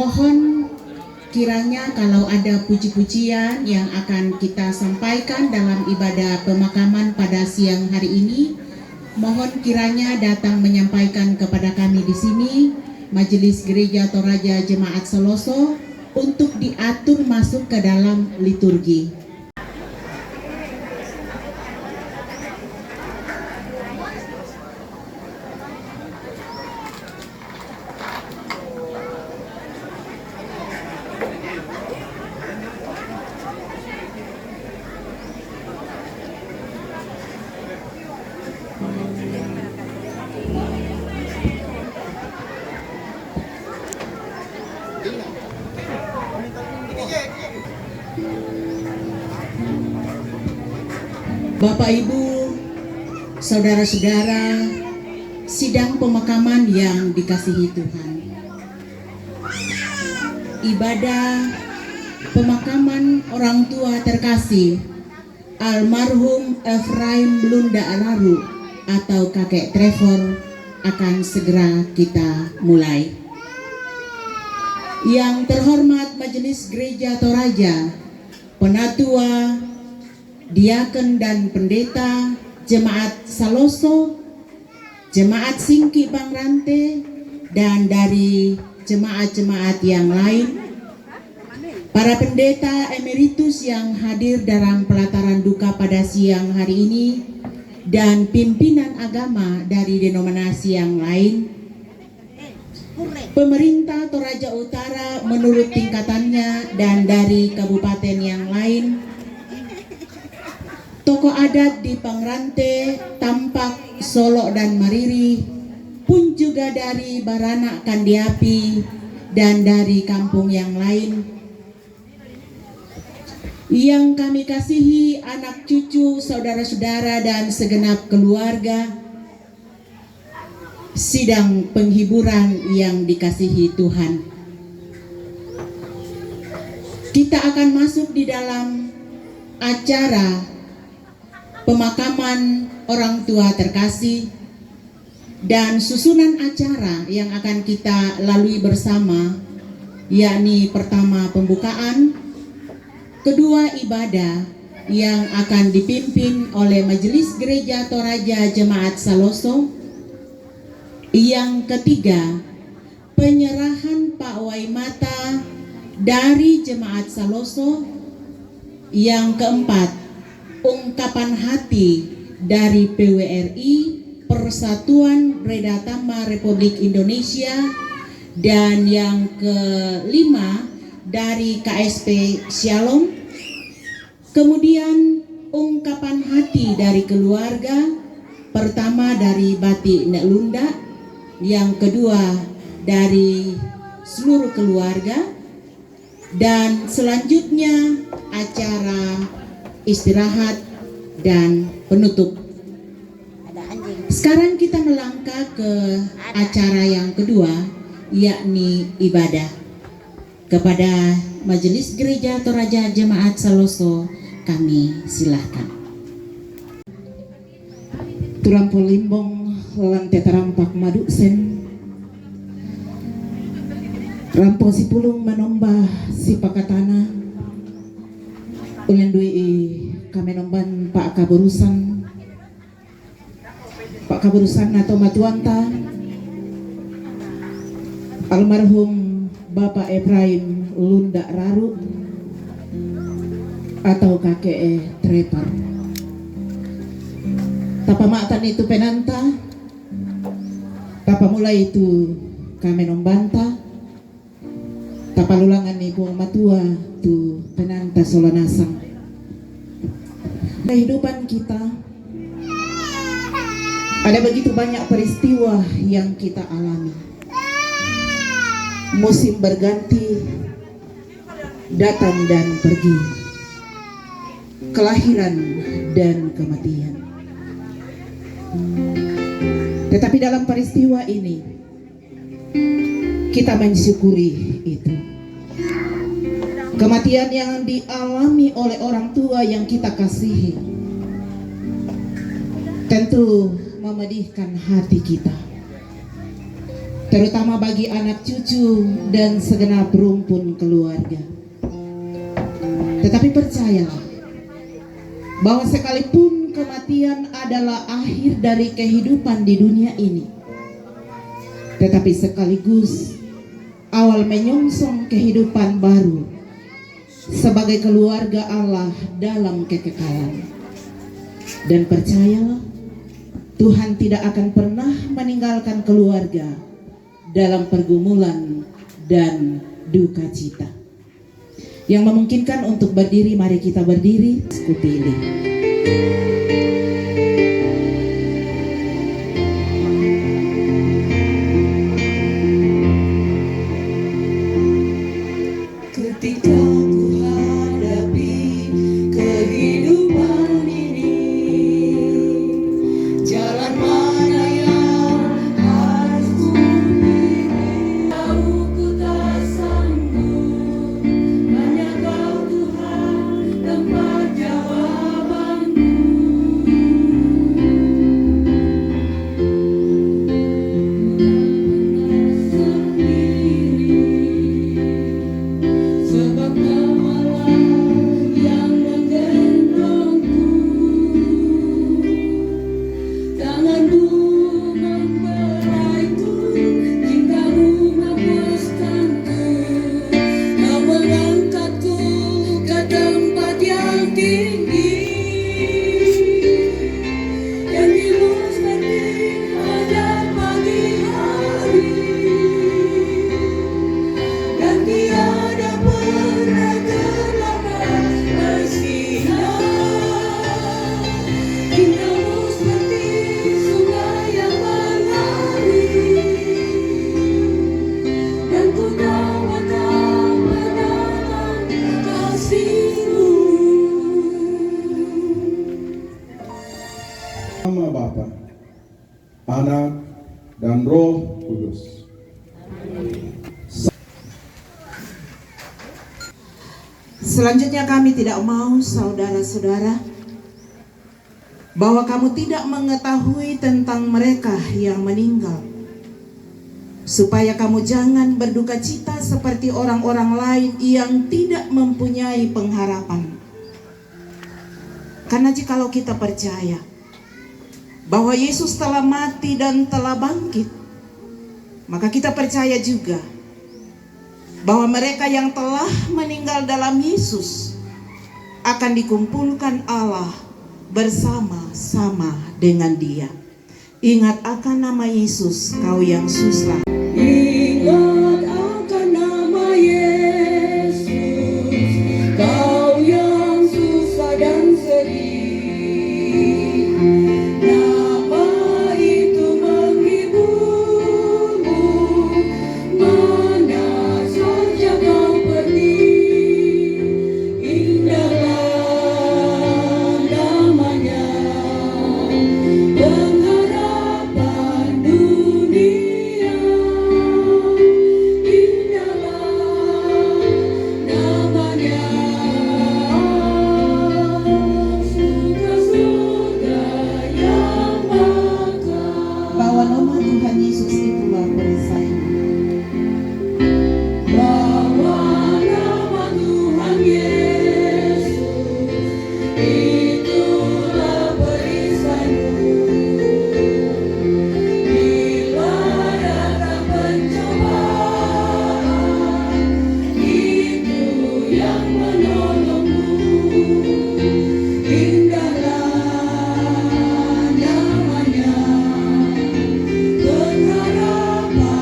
Mohon kiranya kalau ada puji-pujian yang akan kita sampaikan dalam ibadah pemakaman pada siang hari ini, mohon kiranya datang menyampaikan kepada kami di sini, Majelis Gereja Toraja Jemaat Saloso, untuk diatur masuk ke dalam liturgi. Bapak Ibu, saudara-saudara, sidang pemakaman yang dikasihi Tuhan. Ibadah pemakaman orang tua terkasih almarhum Efraim Lunda Araru atau Kakek Trevor akan segera kita mulai. Yang terhormat Majelis Gereja Toraja, Penatua, Diaken dan Pendeta, Jemaat Saloso, Jemaat Singki Bangrante, dan dari jemaat-jemaat yang lain, para pendeta emeritus yang hadir dalam pelataran duka pada siang hari ini, dan pimpinan agama dari denominasi yang lain, pemerintah Toraja Utara menurut tingkatannya dan dari kabupaten yang lain, tokoh adat di Pangrante, Tampak, Solo, dan Mariri, pun juga dari Baranak Kandiapi dan dari kampung yang lain. Yang kami kasihi anak cucu, saudara-saudara, dan segenap keluarga, sidang penghiburan yang dikasihi Tuhan. Kita akan masuk di dalam acara pemakaman orang tua terkasih, dan susunan acara yang akan kita lalui bersama, yakni pertama pembukaan, kedua ibadah yang akan dipimpin oleh Majelis Gereja Toraja Jemaat Saloso, yang ketiga penyerahan Pak Waimata dari Jemaat Saloso, yang keempat ungkapan hati dari PWRI Persatuan Redatama Republik Indonesia, dan yang kelima dari KSP Shalom. Kemudian ungkapan hati dari keluarga, pertama dari Batik Nek Lunda, yang kedua dari seluruh keluarga, dan selanjutnya acara istirahat dan penutup. Sekarang kita melangkah ke acara yang kedua, yakni ibadah. Kepada Majelis Gereja Toraja Jemaat Saloso, kami silahkan. Tulampo limbong lantai terampak madu sen, rampo si pulung manombah si pakatana, ulen dui kami nomban Pak Kaburusan atau Matuanta, almarhum Bapak Efraim Lunda Araru atau Kakek Trevor. Tapa maatan itu penanta, tapa mulai itu kami nombanta, tapa lulangan ibu matua tu penanta solanasang. Kehidupan kita ada begitu banyak peristiwa yang kita alami. Musim berganti, datang dan pergi, kelahiran dan kematian. Tetapi dalam peristiwa ini kita mensyukuri itu. Kematian yang dialami oleh orang tua yang kita kasihi tentu memedihkan hati kita. terutama bagi anak cucu dan segenap rumpun keluarga. Tetapi percayalah bahwa sekalipun kematian adalah akhir dari kehidupan di dunia ini, tetapi sekaligus awal menyongsong kehidupan baru sebagai keluarga Allah dalam kekekalan. Dan percayalah, Tuhan tidak akan pernah meninggalkan keluarga dalam pergumulan dan duka cita. Yang memungkinkan untuk berdiri, mari kita berdiri. Kupilih. Ketika ku hadapi kehidupan ini, jalan mana yang harus ku pilih? Tahu ku tak sanggup, hanya Kau Tuhan tempat jawabanku. Sebab Kaulah yang menggendongku, tanganmu membelaiku, cintamu memuaskanku. Kau mengangkatku ke tempat yang tinggi, janjimu seperti fajar pagi hari, dan tiada pernah terlambat bersinar. Cintamu seperti sungai yang mengalir, dan ku tahu betapa dalam kasih-Mu. Nama Bapa, Anak, dan Roh Kudus. Selanjutnya kami tidak mau saudara-saudara bahwa kamu tidak mengetahui tentang mereka yang meninggal, supaya kamu jangan berduka cita seperti orang-orang lain yang tidak mempunyai pengharapan. Karena jikalau kita percaya bahwa Yesus telah mati dan telah bangkit, maka kita percaya juga bahwa mereka yang telah meninggal dalam Yesus akan dikumpulkan Allah bersama-sama dengan Dia. Ingat akan nama Yesus, kau yang susah. Ingat akan nama Yesus, kau yang susah dan sedih. Nama itu menghiburmu, mana saja kau pergi. Indahlah namanya, pengharapan dunia. Indahlah namanya, surga-surga yang bakal. Bahwa nama Tuhan Yesus itulah perisainya. Bahwa nama Tuhan Yesus itulah perisaimu. Bila datang pencobaan, itu yang menolongmu. Indahlah namanya, pengharapan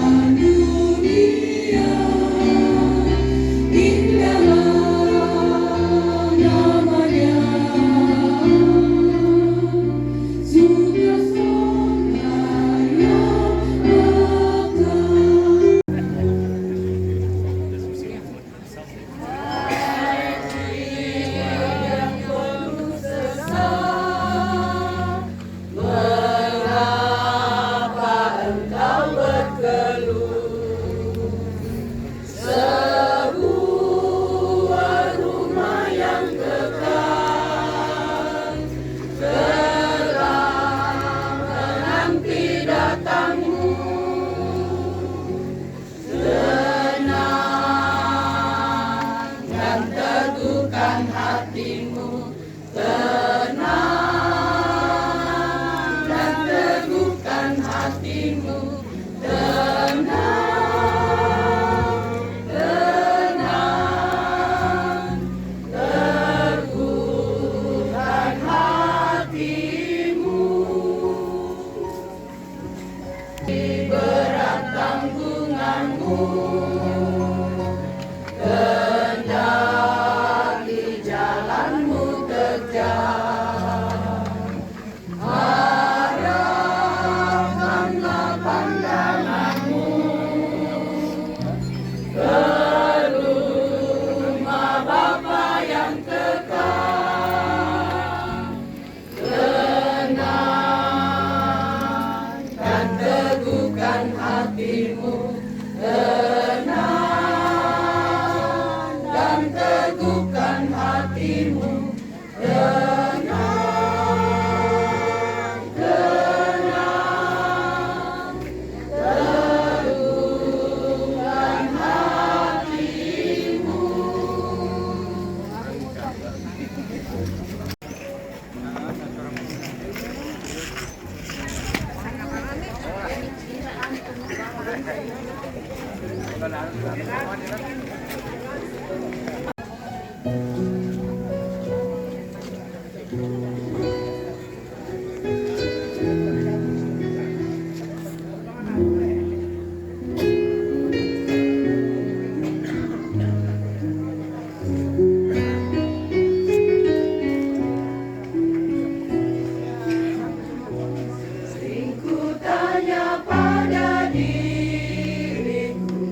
berat tanggunganmu, kendali jalanmu terjal, arahkanlah pandanganmu ke rumah Bapa yang kekal, tenang dan teguhkan hatimu, tenang dan teguhkan hatimu, tenang, tenang, teguhkan hatimu. Sering ku tanya pada diriku,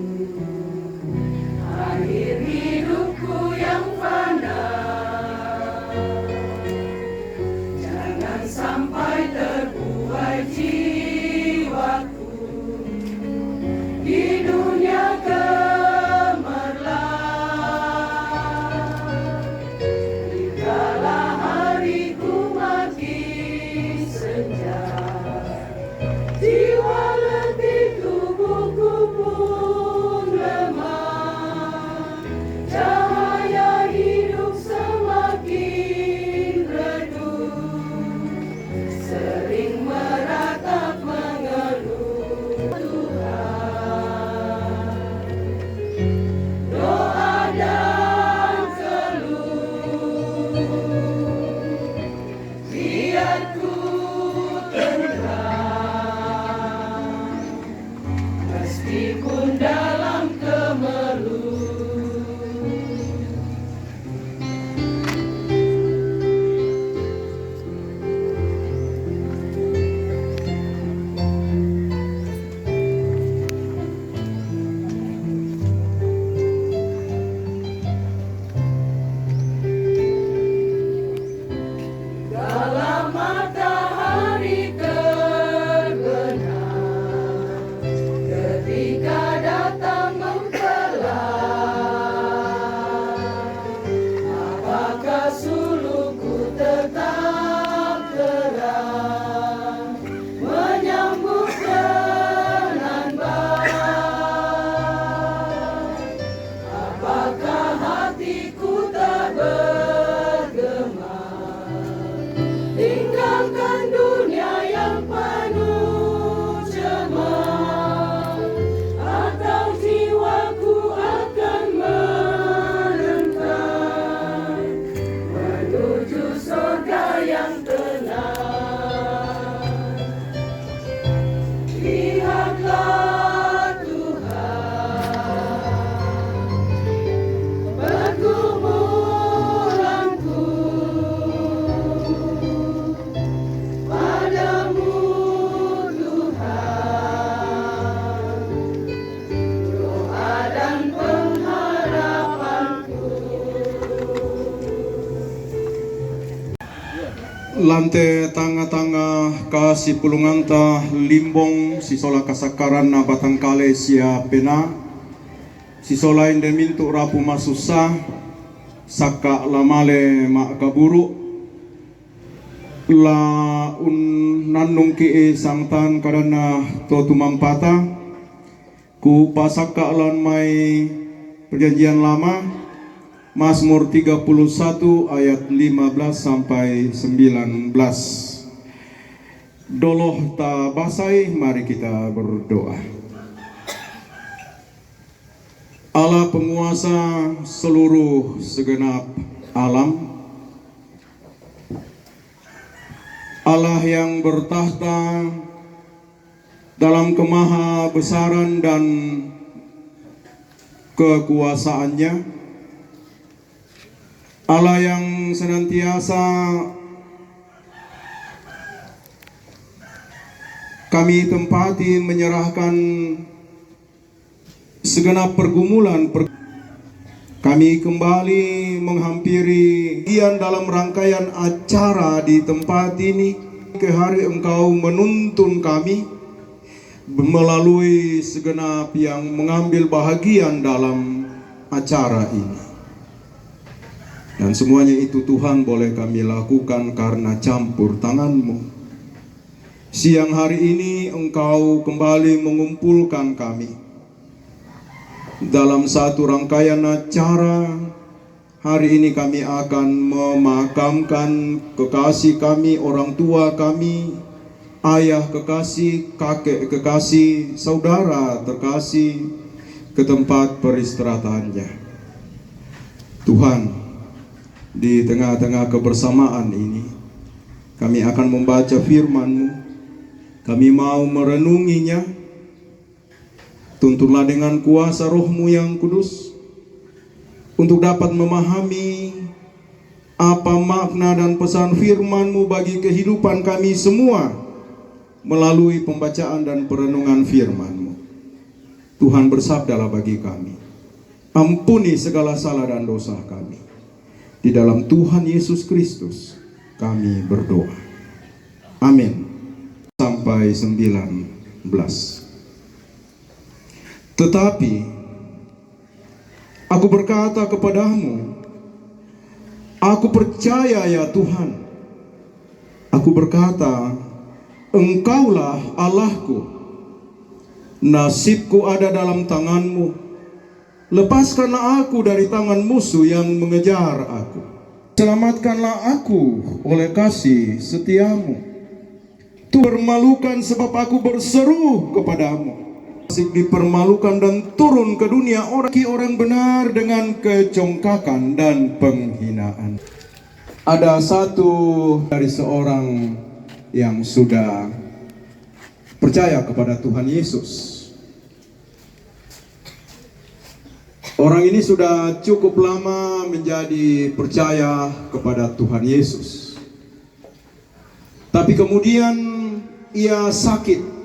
akhir hidupku yang fana, jangan sampai terbuai jiwaku di dunia gemerlap. Dikala hariku makin senja, jiwa letih, tubuhku pun lemah, cahaya hidup semakin redup, sering meratap mengeluh Tuhan, doa dan keluh, biar ku tenang, meskipun dalam kemelut. Dalam matahari terbenam, ketika datang mempelai, apakah sulukku tetap terang, menyambut dengan baik? Apakah hatiku tak bergema, tinggalkan dunia yang penuh cemas, atau jiwaku akan merentang menuju surga yang tenang. Lihatlah Tuhan, pergumulanku padamu Tuhan, doa dan pengharapanku. Lante tanga-tanga kasih pulunganta limbong sisola kasakaran na batangkale sia pena sisola inde mintu rapu masusa saka lamale mak kaburu la nandung ki sangtan karena to tumampata ku pasaka lan mai perjanjian lama Mazmur 31 ayat 15 sampai 19. Doloh ta basai, mari kita berdoa. Allah penguasa seluruh segenap alam, Allah yang bertahta dalam kemahabesaran dan kekuasaannya, Allah yang senantiasa kami tempati menyerahkan segenap pergumulan. Kami kembali menghampiri dalam rangkaian acara di tempat ini. Ke hari Engkau menuntun kami melalui segenap yang mengambil bahagian dalam acara ini. Dan semuanya itu Tuhan boleh kami lakukan karena campur tangan-Mu. Siang hari ini Engkau kembali mengumpulkan kami dalam satu rangkaian acara. Hari ini kami akan memakamkan kekasih kami, orang tua kami, ayah kekasih, kakek kekasih, saudara terkasih ke tempat peristirahatannya. Tuhan, di tengah-tengah kebersamaan ini, kami akan membaca firman-Mu. Kami mau merenunginya. Tuntunlah dengan kuasa Roh-Mu yang kudus, untuk dapat memahami apa makna dan pesan firman-Mu bagi kehidupan kami semua melalui pembacaan dan perenungan firman-Mu. Tuhan, bersabdalah bagi kami. Ampuni segala salah dan dosa kami. Di dalam Tuhan Yesus Kristus kami berdoa. Amin. Sampai 19. Tetapi aku berkata kepadamu, aku percaya ya Tuhan. Aku berkata, Engkaulah Allahku. Nasibku ada dalam tangan-Mu. Lepaskanlah aku dari tangan musuh yang mengejar aku. Selamatkanlah aku oleh kasih setiamu. Dipermalukan sebab aku berseru kepadamu. Dipermalukan dan turun ke dunia orang benar dengan kecongkakan dan penghinaan. Ada satu dari seorang yang sudah percaya kepada Tuhan Yesus. Orang ini sudah cukup lama menjadi percaya kepada Tuhan Yesus. Tapi kemudian ia sakit.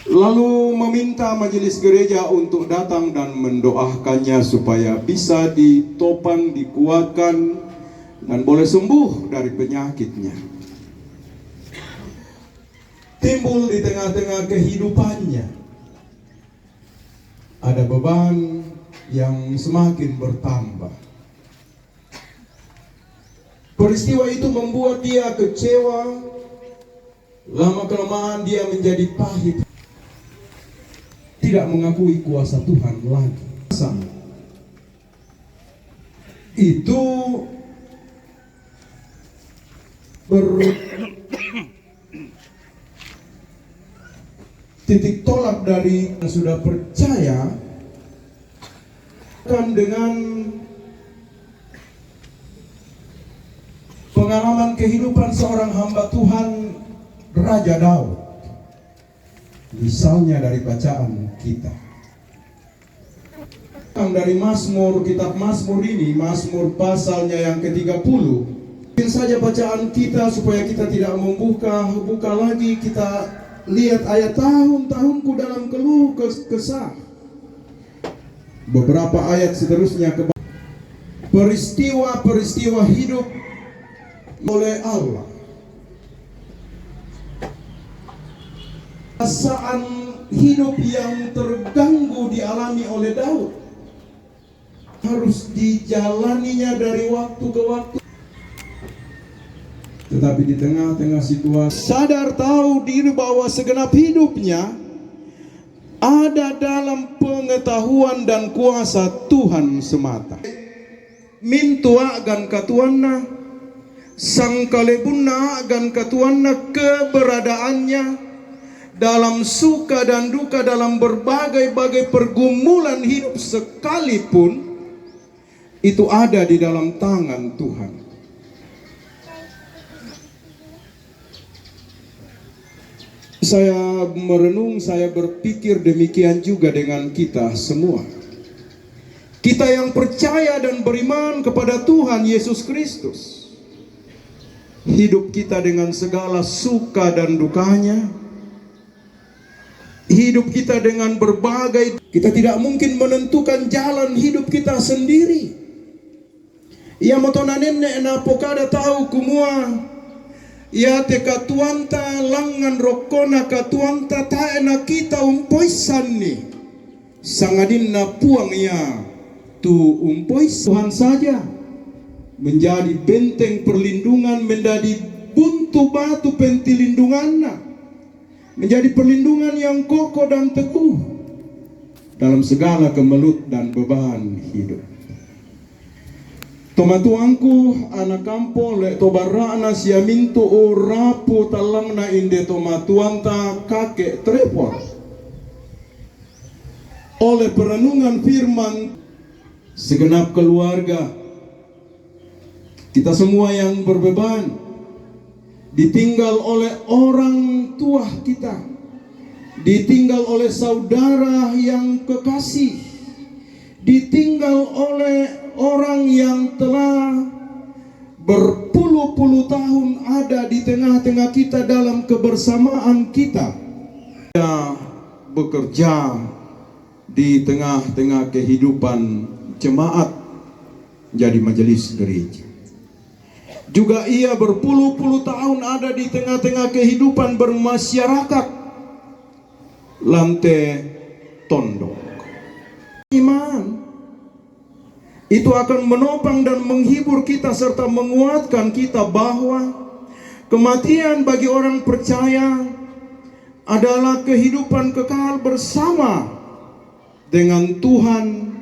Lalu meminta majelis gereja untuk datang dan mendoakannya supaya bisa ditopang, dikuatkan, dan boleh sembuh dari penyakitnya. Timbul di tengah-tengah kehidupannya ada beban yang semakin bertambah. Peristiwa itu membuat dia kecewa. Lama-kelamaan dia menjadi pahit, tidak mengakui kuasa Tuhan lagi. Itu titik tolak dari yang sudah percaya kan dengan pengalaman kehidupan seorang hamba Tuhan, Raja Daud. Misalnya dari bacaan kita. Dari Mazmur, kitab Mazmur ini, Mazmur pasalnya yang ke-30. Mungkin saja bacaan kita supaya kita tidak buka lagi, kita lihat ayat tahun-tahunku dalam keluh kesah. Beberapa ayat seterusnya ke peristiwa-peristiwa hidup oleh Allah. Perasaan hidup yang terganggu dialami oleh Daud harus dijalaninya dari waktu ke waktu. Tetapi di tengah-tengah situasi sadar tahu diri bahwa segenap hidupnya ada dalam pengetahuan dan kuasa Tuhan semata. Mintua agan katuanna, sangkalebunna agan katuanna, keberadaannya dalam suka dan duka, dalam berbagai-bagai pergumulan hidup sekalipun, itu ada di dalam tangan Tuhan. saya merenung, saya berpikir demikian juga dengan kita semua. Kita yang percaya dan beriman kepada Tuhan Yesus Kristus, hidup kita dengan segala suka dan dukanya, hidup kita dengan berbagai, kita tidak mungkin menentukan jalan hidup kita sendiri. Ia motona nenek na pokada tahu kumua, ia teka tuanta langan rokona ka tuanta taena kita umpoisanni, sangadin na puang ia tu umpois. Tuhan saja menjadi benteng perlindungan, menjadi buntu batu pentilindunganna, menjadi perlindungan yang kokoh dan teguh dalam segala kemelut dan beban hidup. Tomatuangku anak kampo le tobarana siaminto o rapu talang na inde tomatuanta kakek trepor. Oleh perenungan firman, segenap keluarga kita semua yang berbeban, ditinggal oleh orang tua kita, ditinggal oleh saudara yang kekasih, ditinggal oleh orang yang telah berpuluh-puluh tahun ada di tengah-tengah kita dalam kebersamaan kita. Dia bekerja di tengah-tengah kehidupan jemaat jadi majelis gereja. Juga ia berpuluh-puluh tahun ada di tengah-tengah kehidupan bermasyarakat lantai tondok. Iman itu akan menopang dan menghibur kita serta menguatkan kita bahwa kematian bagi orang percaya adalah kehidupan kekal bersama dengan Tuhan.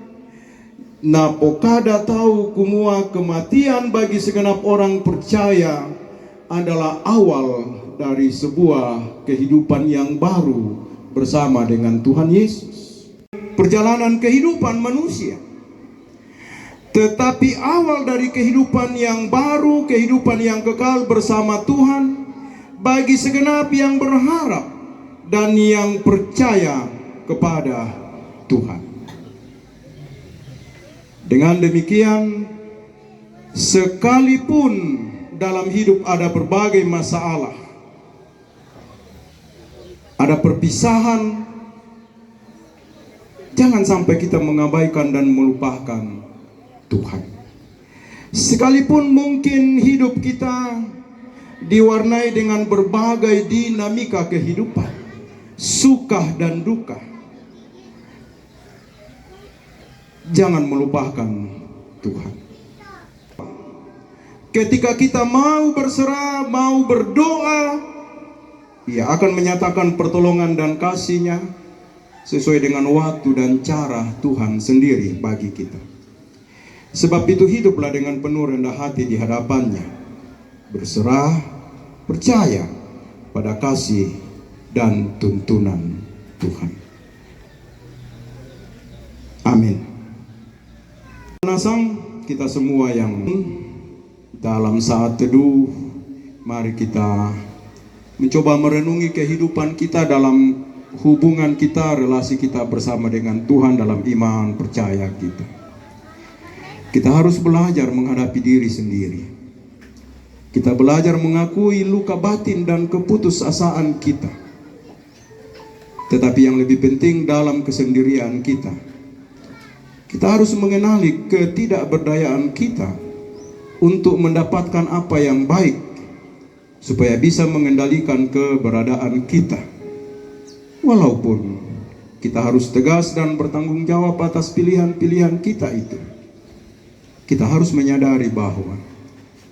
Napokada tahu kumua, kematian bagi segenap orang percaya adalah awal dari sebuah kehidupan yang baru bersama dengan Tuhan Yesus. Perjalanan kehidupan manusia, tetapi awal dari kehidupan yang baru, kehidupan yang kekal bersama Tuhan bagi segenap yang berharap dan yang percaya kepada Tuhan. Dengan demikian, sekalipun dalam hidup ada berbagai masalah, ada perpisahan, jangan sampai kita mengabaikan dan melupakan Tuhan. Sekalipun mungkin hidup kita diwarnai dengan berbagai dinamika kehidupan, suka dan duka, jangan melupakan Tuhan. Ketika kita mau berserah, mau berdoa, Ia akan menyatakan pertolongan dan kasih-Nya sesuai dengan waktu dan cara Tuhan sendiri bagi kita. Sebab itu hiduplah dengan penuh rendah hati di hadapan-Nya, berserah, percaya pada kasih dan tuntunan Tuhan. Amin. Nasang kita semua yang dalam saat teduh, mari kita mencoba merenungi kehidupan kita dalam hubungan kita, relasi kita bersama dengan Tuhan dalam iman percaya kita. Kita harus belajar menghadapi diri sendiri. Kita belajar mengakui luka batin dan keputusasaan kita. Tetapi yang lebih penting dalam kesendirian kita, kita harus mengenali ketidakberdayaan kita untuk mendapatkan apa yang baik, supaya bisa mengendalikan keberadaan kita. Walaupun kita harus tegas dan bertanggung jawab atas pilihan-pilihan kita itu, kita harus menyadari bahwa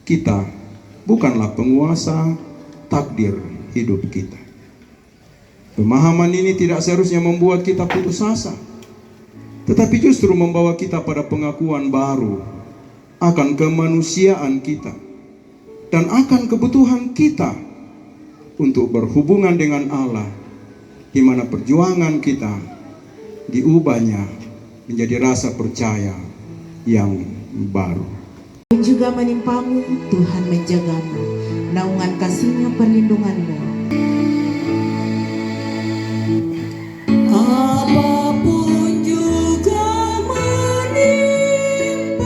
kita bukanlah penguasa takdir hidup kita. Pemahaman ini tidak seharusnya membuat kita putus asa, tetapi justru membawa kita pada pengakuan baru akan kemanusiaan kita dan akan kebutuhan kita untuk berhubungan dengan Allah, di mana perjuangan kita diubahnya menjadi rasa percaya yang baru. Juga menimpamu, Tuhan menjagamu, naungan kasih-Nya perlindungan-Mu. Apapun juga menimpamu,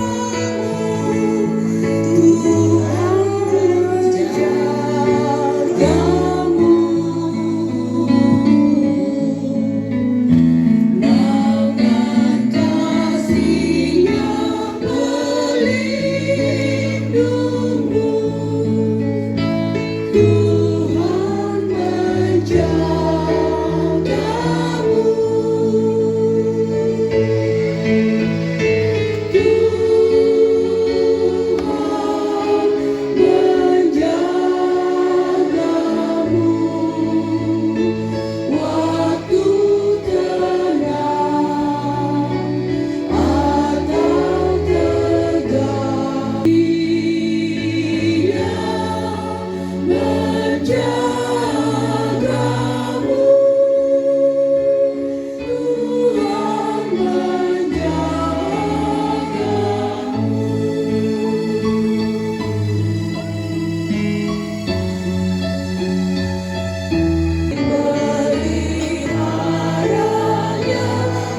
Tuhan menjagamu. Naungan kasih-Nya pelindungmu, Tuhan menjagamu. Waktu tenang atau tegang, Dia menjagamu. Tuhan meliharanya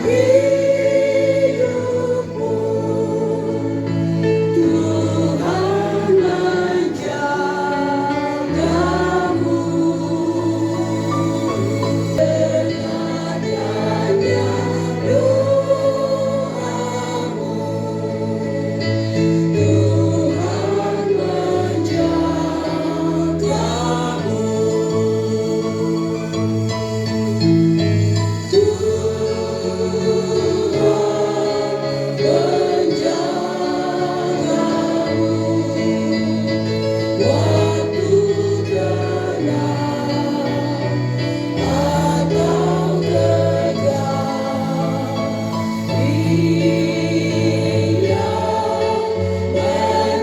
hidupmu, Tuhan menjagamu. Dengannya doamu, Tuhan menjagamu. Waktu tenang atau tegang, Dia menjagamu.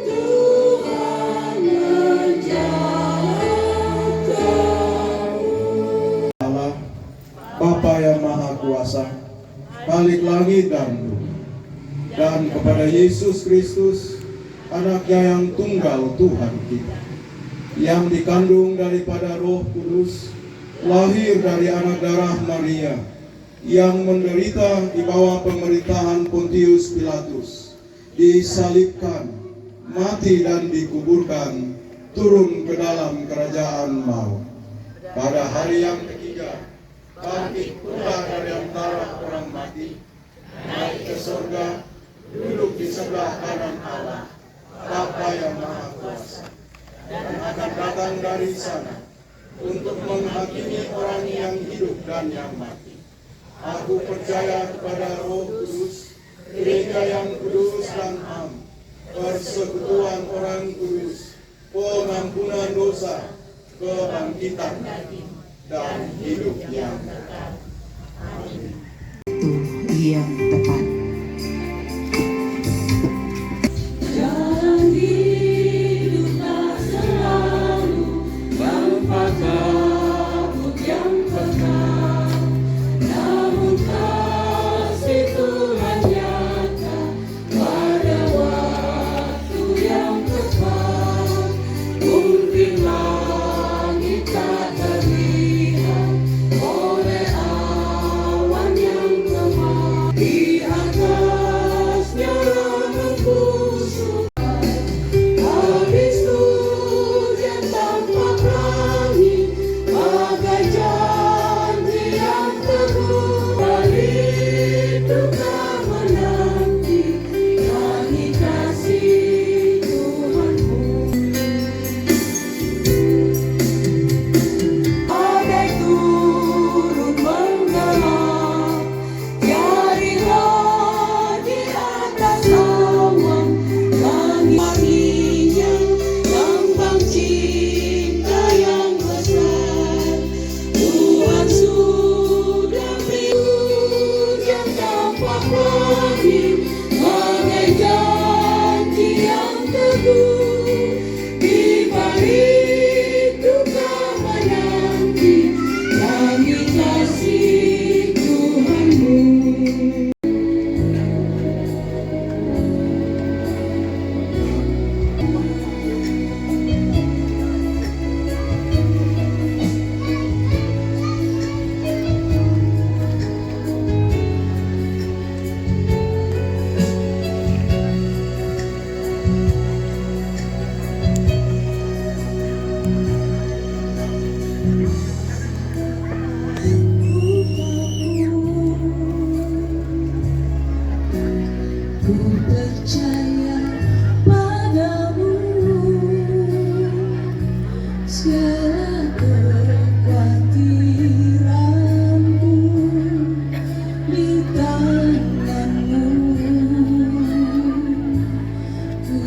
Tuhan menjagamu. Allah, Bapa yang Maha Kuasa, Khalik langit dan bumi, dan kepada Yesus Kristus, anaknya yang tunggal Tuhan kita, yang dikandung daripada Roh Kudus, lahir dari anak darah Maria, yang menderita di bawah pemerintahan Pontius Pilatus, disalibkan, mati dan dikuburkan, turun ke dalam kerajaan maut. Pada hari yang ketiga, bangkit pula dari antara orang mati, naik ke surga, duduk di sebelah kanan Allah, Bapa yang Maha Kuasa, dan akan datang dari sana untuk menghakimi orang yang hidup dan yang mati. Aku percaya kepada Roh Kudus, Gereja yang kudus dan am, persekutuan orang kudus, pengampunan dosa, kebangkitan dan hidup yang kekal. Itu yang tepat. Jalan hidup tak selalu tanpa kabut yang kekal, namun kasih Tuhan nyata pada waktu yang tepat. Mungkin langit tak terlihat oleh awan yang lemah.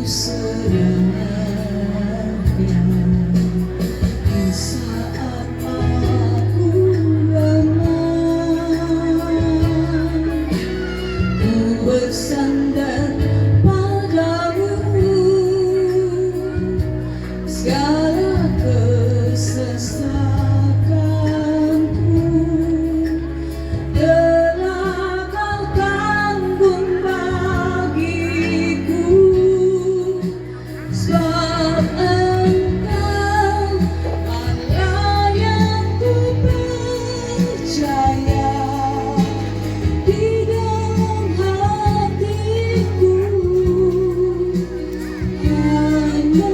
serahkan di saat aku lemah. Ku bersandar padamu, segala kesesakanku telah kau tanggung bagiku, sebab Engkau Allah yang ku percaya di dalam hatiku. Hanya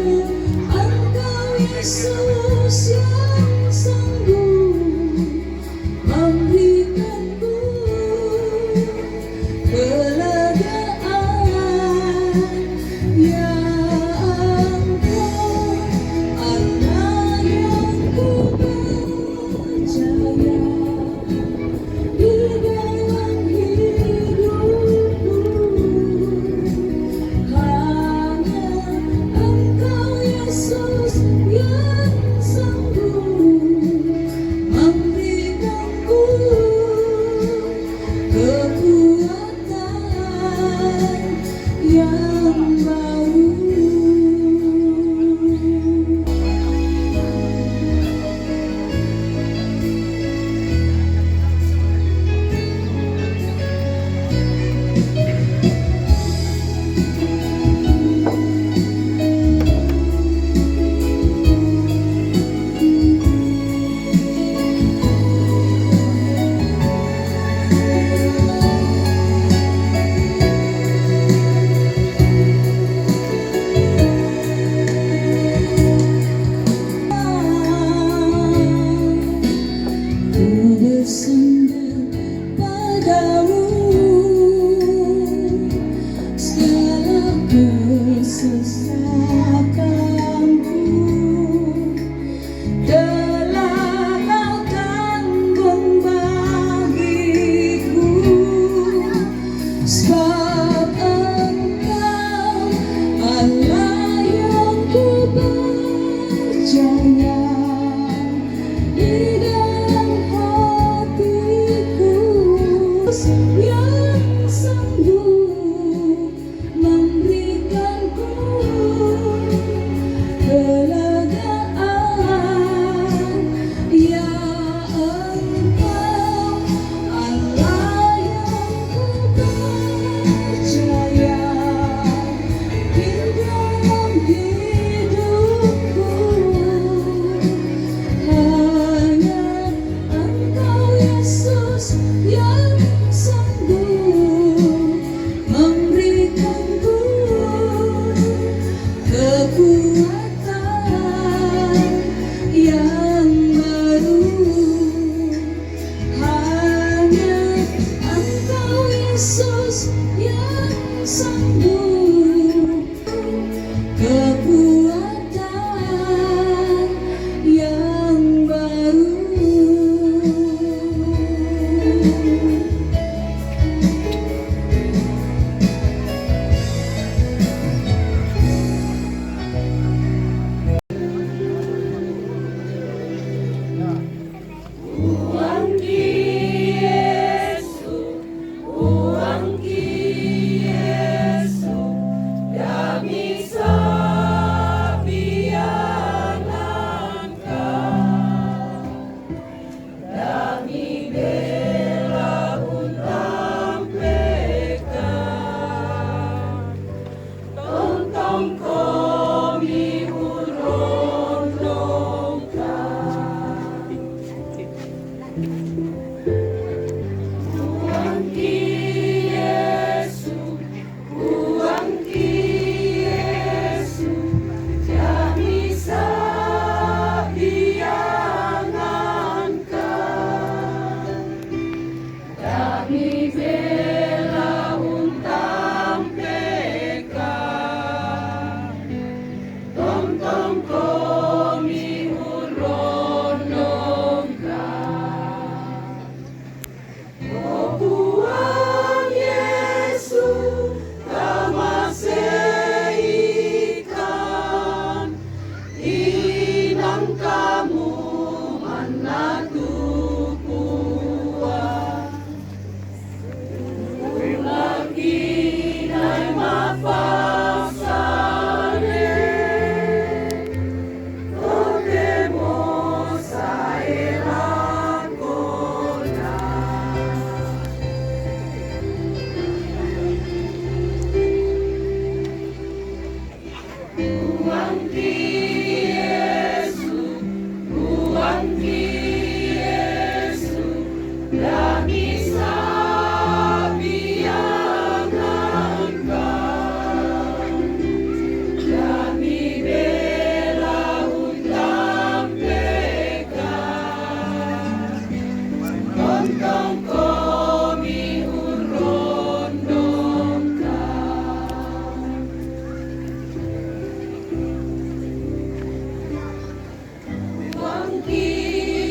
Engkau Yesus yang sanggup memberikanku kelegaan. Ya Engkau Allah yang ku percaya di dalam hidupku. Hanya Engkau Yesus yang sanggup memberikanku kekuatan yang baru. Ku bersandar padamu, segala kesesakanku telah kau tanggung bagiku, sebab Engkau Allah yang ku percaya di dalam hatiku. Yang sanggup memberikanku kelegaan. Ya Engkau Allah yang ku percaya di dalam hidupku. Hanya Engkau Yesus yang sanggup memberikanku kekuatan yang baru. Hanya Engkau Yesus yang sanggup kekuatan yang baru. Wangki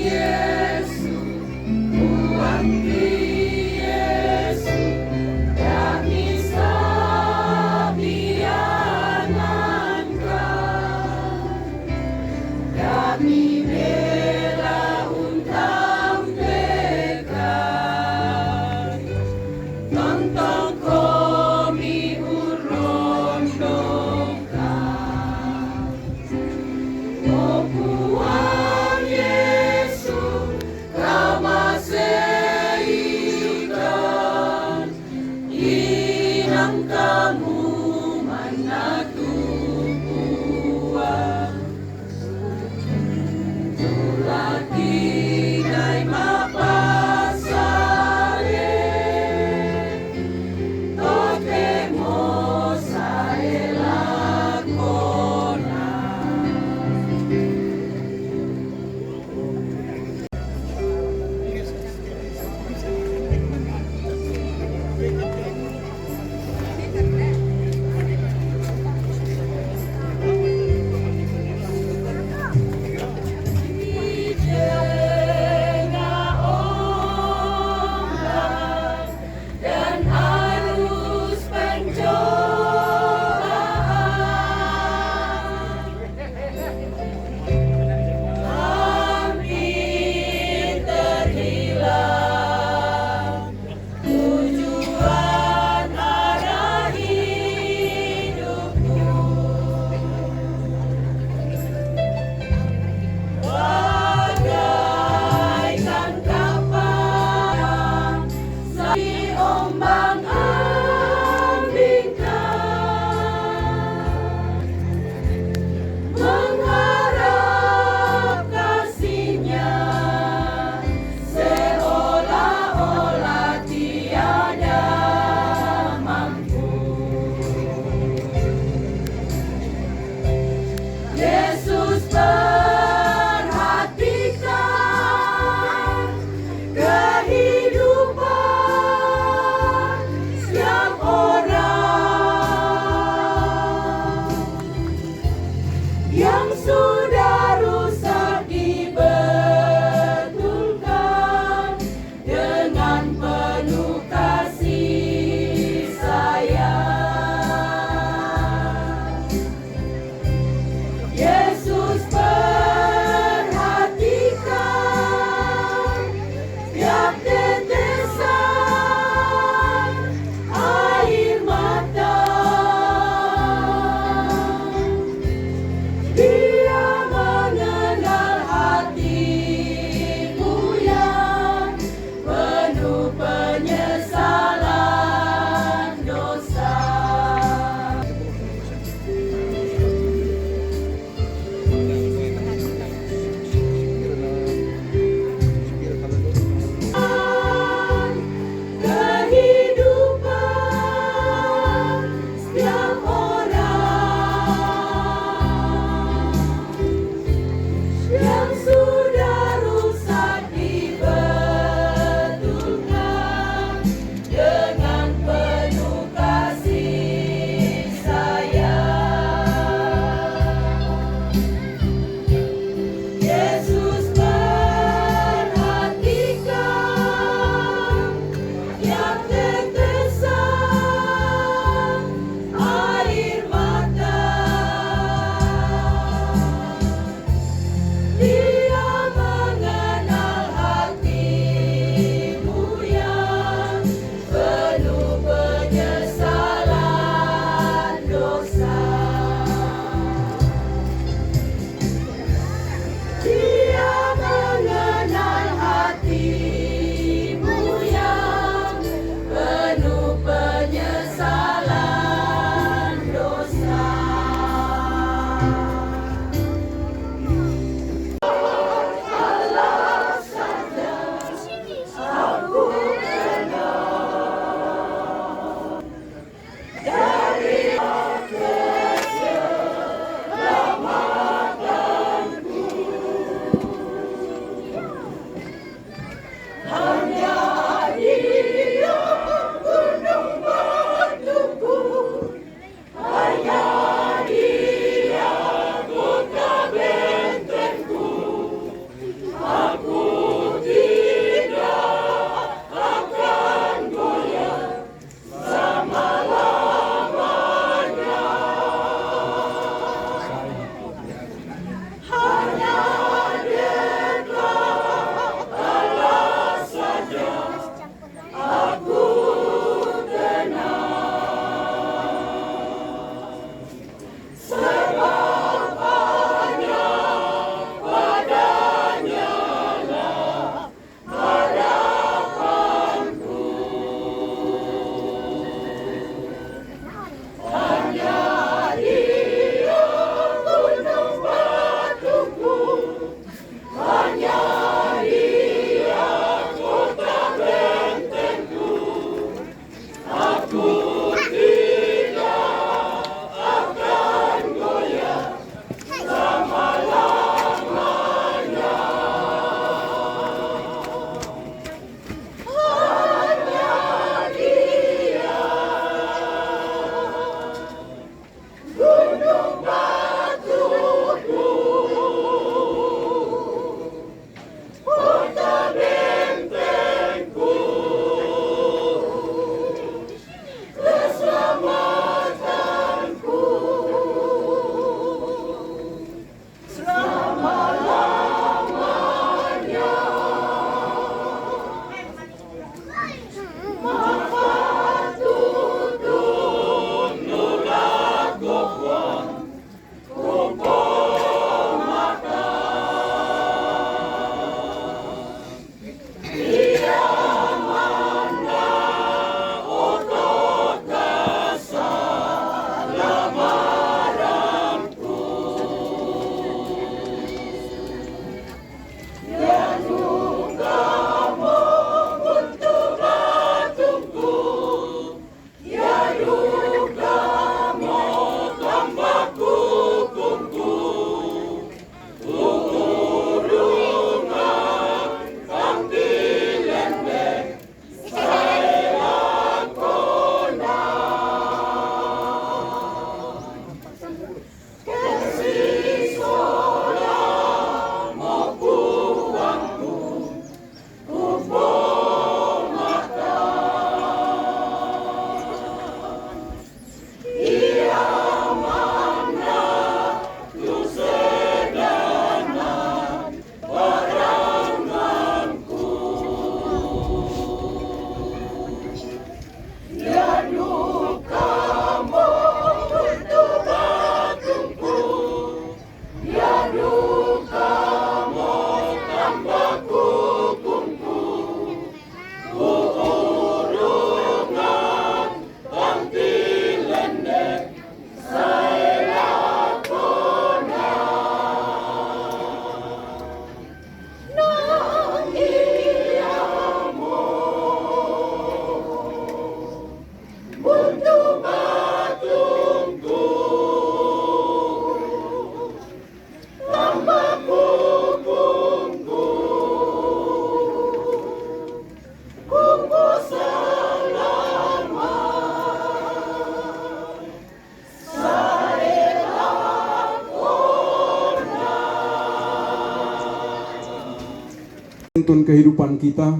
menuntun kehidupan kita.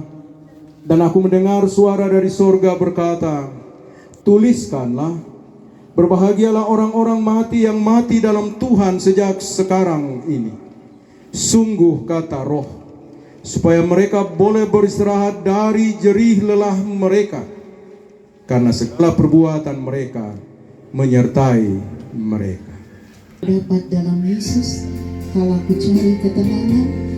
Dan aku mendengar suara dari sorga berkata, tuliskanlah, berbahagialah orang-orang mati yang mati dalam Tuhan sejak sekarang ini. Sungguh kata Roh, supaya mereka boleh beristirahat dari jerih lelah mereka, karena segala perbuatan mereka menyertai mereka. Dapat dalam Yesus, kalau aku cari ketenangan,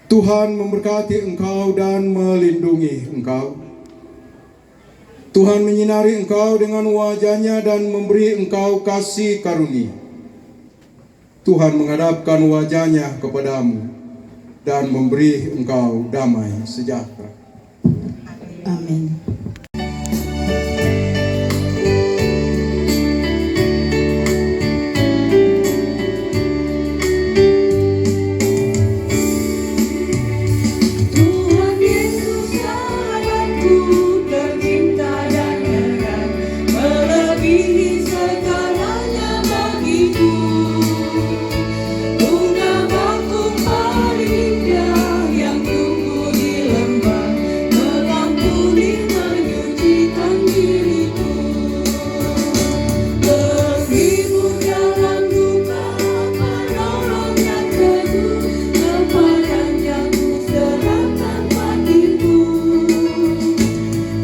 Tuhan memberkati engkau dan melindungi engkau. Tuhan menyinari engkau dengan wajah-Nya dan memberi engkau kasih karunia. Tuhan menghadapkan wajah-Nya kepadamu dan memberi engkau damai sejahtera. amin. Tuhan Yesus sahabatku tercinta dan erat, melebihi segalanya bagiku. Bunga bakung paling indah yang tumbuh di lembah, mengampuni menyucikan diriku. Meskipun dalam duka, menolong yang teguh, kepadanya ku serahkan hatiku.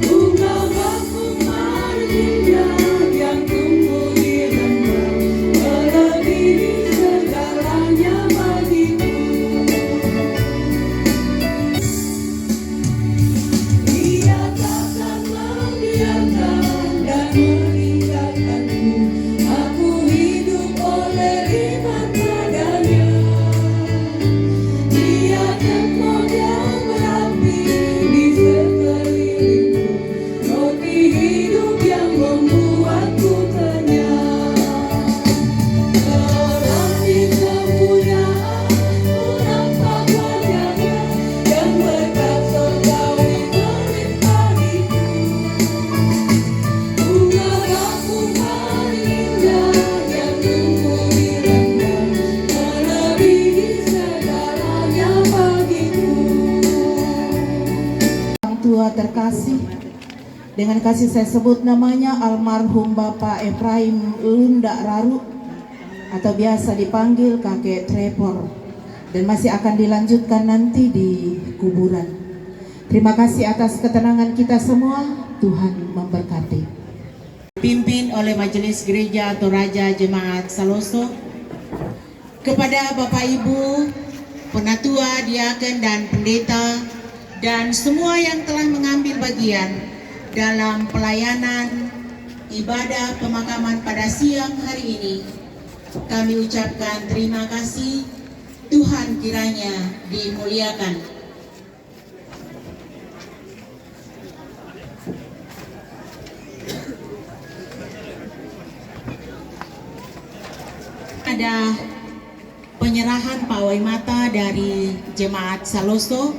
Bunga bakung paling indah yang tumbuh di lembah, melebihi segalanya bagiku. Dia takkan membiarkan dan meninggalkanku. Aku hidup oleh iman padanya. Dia tempat yang berapi di sekelilingku, roti hidup yang membuatku kenyang. Tetapi kemuliaan menampak wajahnya, dan berkat surgawi melimpahku. Bunga bakung paling indah yang tumbuh di lembah, melebihi segalanya bagiku. Orang tua terkasih, dengan kasih saya sebut namanya almarhum Bapak Efraim Lunda Raru atau biasa dipanggil Kakek Trepor, dan masih akan dilanjutkan nanti di kuburan. Terima kasih atas ketenangan kita semua. Tuhan memberkati. Pimpin oleh Majelis Gereja Toraja Jemaat Saloso, kepada Bapak Ibu, penatua, diaken dan pendeta, dan semua yang telah mengambil bagian dalam pelayanan ibadah pemakaman pada siang hari ini, kami ucapkan terima kasih. Tuhan kiranya dimuliakan. Ada penyerahan pawai mata dari Jemaat Saloso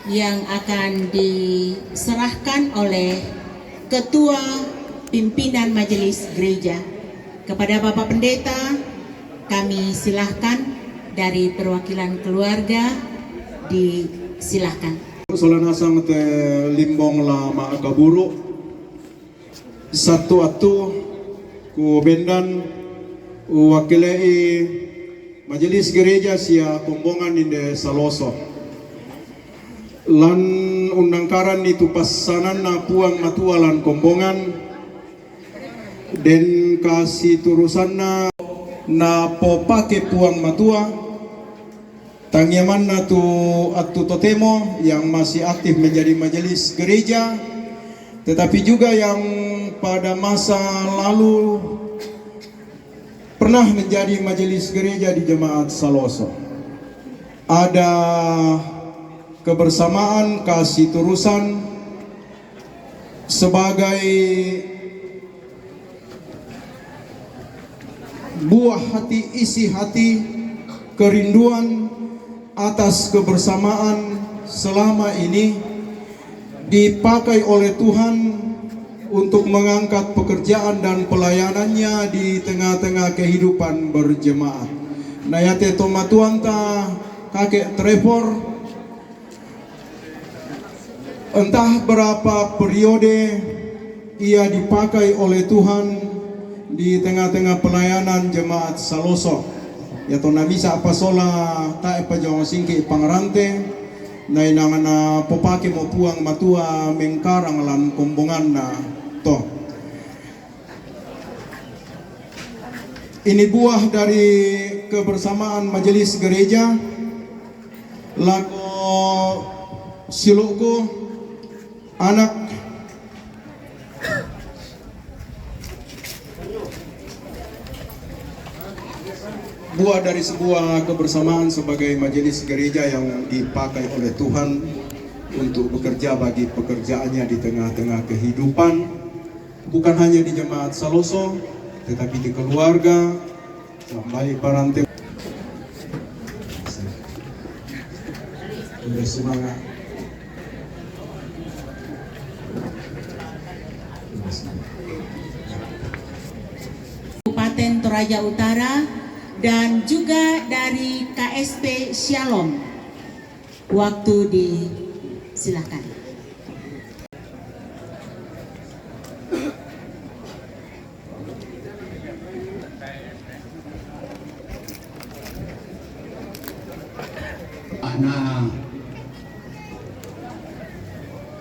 yang akan diserahkan oleh Ketua Pimpinan Majelis Gereja. Kepada Bapak Pendeta, kami silahkan dari perwakilan keluarga disilahkan. Solanasang te limbong lama kaburu satu atu ku bendan wakilai majelis gereja sia kombongan inde Saloso lan undangkaran itu pasanan na puang matualan kombongan dan kasih turusan na popake puang matua tangyaman na tu atu totemo yang masih aktif menjadi majelis gereja, tetapi juga yang pada masa lalu pernah menjadi majelis gereja di Jemaat Saloso. Ada kebersamaan kasih turusan sebagai buah hati, isi hati, kerinduan atas kebersamaan selama ini dipakai oleh Tuhan untuk mengangkat pekerjaan dan pelayanannya di tengah-tengah kehidupan berjemaat. Nayate tomatuanta kakek Trevor, entah berapa periode ia dipakai oleh Tuhan di tengah-tengah pelayanan jemaat Saloso. Ya to na misa pasola tae pa jong singki pangarante na inangana popake mo puang matua mengkarang lan kombongan na to. Ini buah dari kebersamaan majelis gereja lago silukku anak buah dari sebuah kebersamaan sebagai majelis gereja yang dipakai oleh Tuhan untuk bekerja bagi pekerjaannya di tengah-tengah kehidupan, bukan hanya di Jemaat Saloso tetapi di keluarga, sampai parantai. Udah semangat. Kabupaten Toraja Utara dan juga dari KSP Shalom. Waktu disilakan. Ana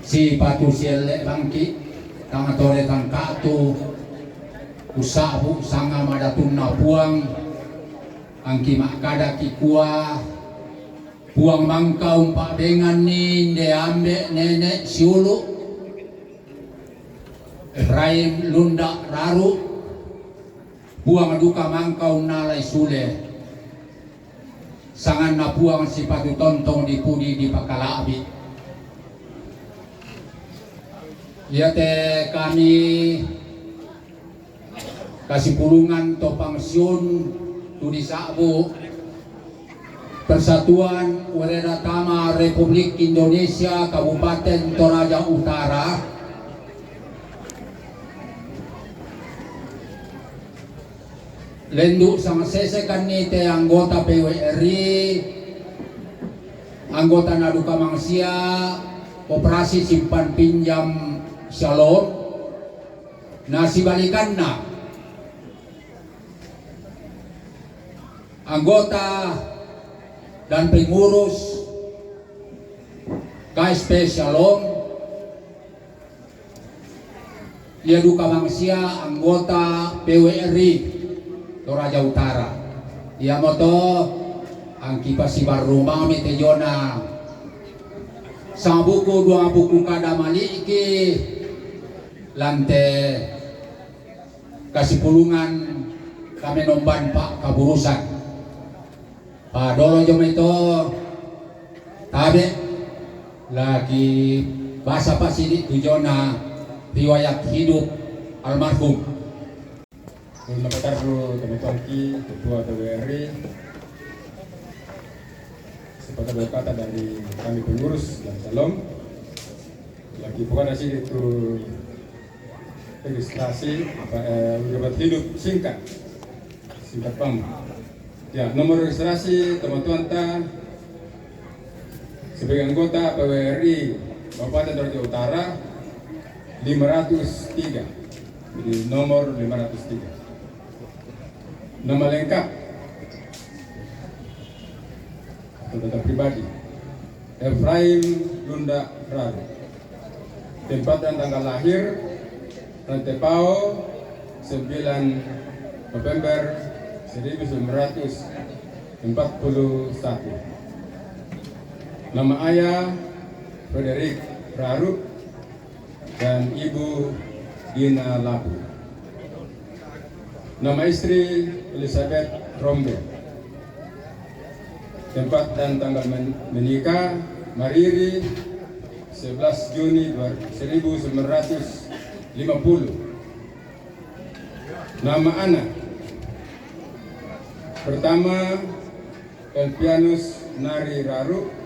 si patu siele bangki tang tore tang katu usabu sanga madatuna puang angki makada kikua puang mangkau pak dengan ni de ambe nenek siulu Ibrahim Lunda Raru puang duka mangkau nalai sule sangan na puang si patu tontong di pudi di Pakalabi. Ya te kami kasih pulungan to pangsiun Tudi Sabu Persatuan Wereda Tama Republik Indonesia Kabupaten Toraja Utara Lenduk sang sesekan ni te anggota PWRI anggota Naduka Mangsia Operasi Simpan Pinjam Shalom nasi balikan na anggota dan pengurus KSP Shalom dia duka mangsia anggota PWRI Toraja Utara ia moto angki pasibar rumah mitejona sang buku dua buku kada maliki lante kasih pulungan kami nomban pak kaburusan Pak Dolo jom itu tabe lagi bahasa pasidi tujona riwayat hidup almarhum. Terima kasih teman-teman Ketua TWRI sebagai berkata dari kami pengurus dan Shalom lagi bukan sih itu registrasi ujian hidup singkat PAM. Ya, nomor registrasi teman-teman sebagai anggota PWRI Kabupaten Toraja Utara 503. Jadi nomor 503. Nama lengkap atau data pribadi Efraim Lunda Raru. Tempat dan tanggal lahir Rantepao 9 November 1941. Nama ayah Frederick Raru dan ibu Dina Labu. Nama istri Elizabeth Rombe. Tempat dan tanggal menikah Mariri 11 Juni 1950. Nama anak pertama Elpianus Nari Raru,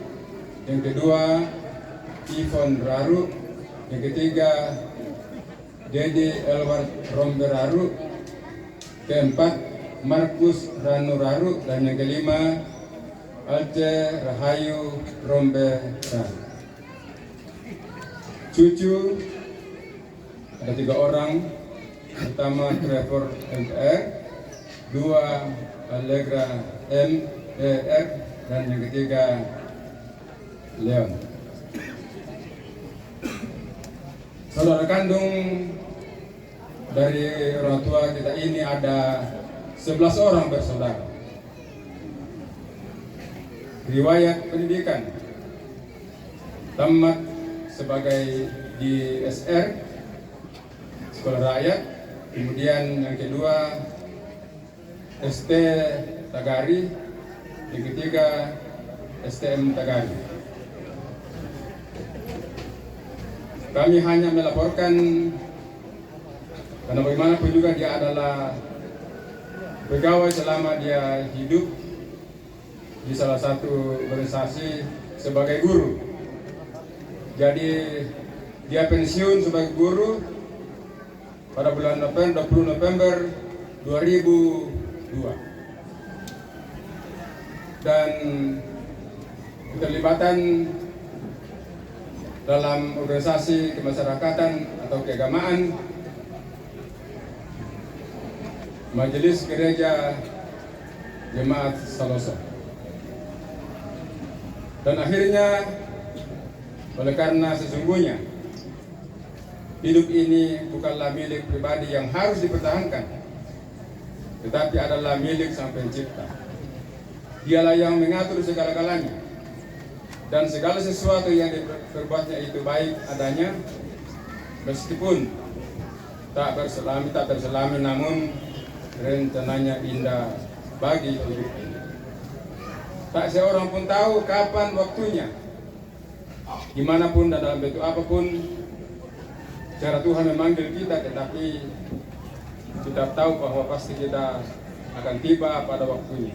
yang kedua Ivon Raru, yang ketiga Dede Elward Rombe Raru, keempat Markus Ranu Raru, dan yang kelima Alce Rahayu Rombe Raru. Cucu ada 3 orang, pertama Trevor MR, 2 Allegra MER, dan yang ketiga Leon. Saudara kandung dari orang tua kita ini ada 11 orang bersaudara. Riwayat pendidikan tamat sebagai di SR Sekolah Rakyat, kemudian yang kedua ST Tagari, yang ketiga STM Tagari. Kami hanya melaporkan karena bagaimanapun juga dia adalah pegawai selama dia hidup di salah satu organisasi sebagai guru. Jadi dia pensiun sebagai guru pada bulan November, 20 November 2002. Dan keterlibatan dalam organisasi kemasyarakatan atau keagamaan Majelis Gereja Jemaat Saloso. Dan akhirnya oleh karena sesungguhnya hidup ini bukanlah milik pribadi yang harus dipertahankan, tetapi adalah milik Sang Pencipta. Dialah yang mengatur segala-galanya, dan segala sesuatu yang diperbuatnya itu baik adanya, meskipun tak berselami, namun rencananya indah bagi hidup ini. Tak seorang pun tahu kapan waktunya, dimanapun dan dalam bentuk apapun cara Tuhan memanggil kita, tetapi kita tahu bahwa pasti kita akan tiba pada waktunya.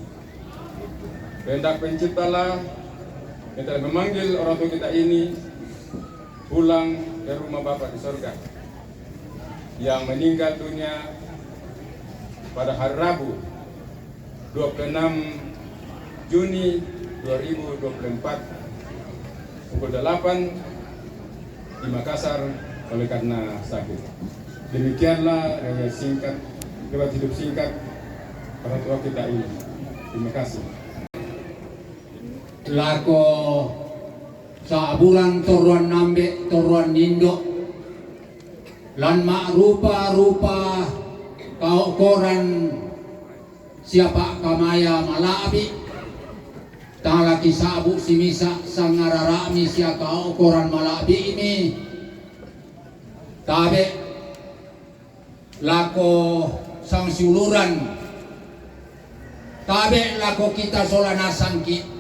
Kehendak Penciptalah yang telah memanggil orang tua kita ini pulang ke rumah Bapa di sorga, yang meninggal dunia pada hari Rabu 26 Juni 2024 pukul 8 di Makassar oleh karena sakit. Demikianlah riwayat hidup singkat orang tua kita ini. Terima kasih. Lako sabulan toruan nambe toruan nindo lan mak rupa kau koran siapa kamaya malabi talaki sabu simisa sangararami sia kau koran malabi ini tabe lako sang siuluran tabe lako kita solana sangki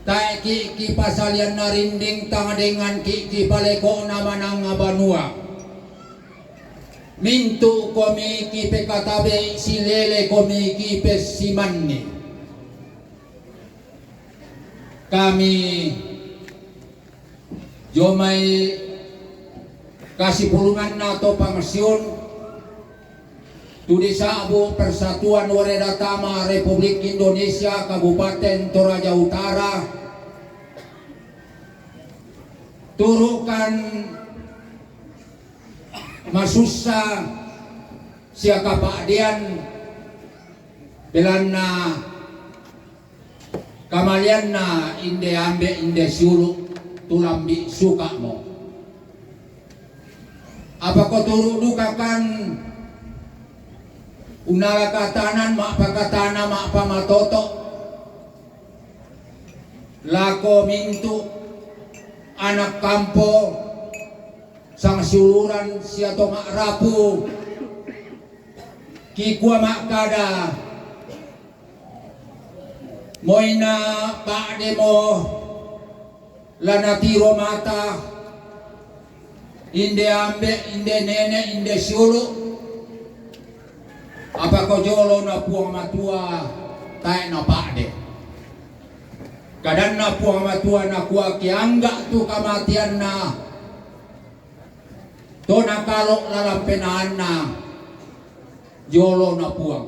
tai ki pasalian narinding tanga dengan ki paleko nama nang banua mintu komi ki pekatabe silele komi ki pesimanni. Kami jomai kasih pulungan nato pangsion tu desa Abu Persatuan Waredatama Republik Indonesia Kabupaten Toraja Utara turukan masussa siaka pakdian belanna kamalianna inde ambe inde siulu tulambi suka mo apa ko turu dukakan unala katanan mak pakatana mak pamatoto lako mintu anak kampo sang siuluran siato mak rapu kikua mak kada moina pak demo lanatiro mata inde ambe inde nene inde siulu apa ko jolo na puang matua tay na pak de kadang na puang matua na kuwa kiangga tu kamatian na to nakalok lalampenaan na jolo na puang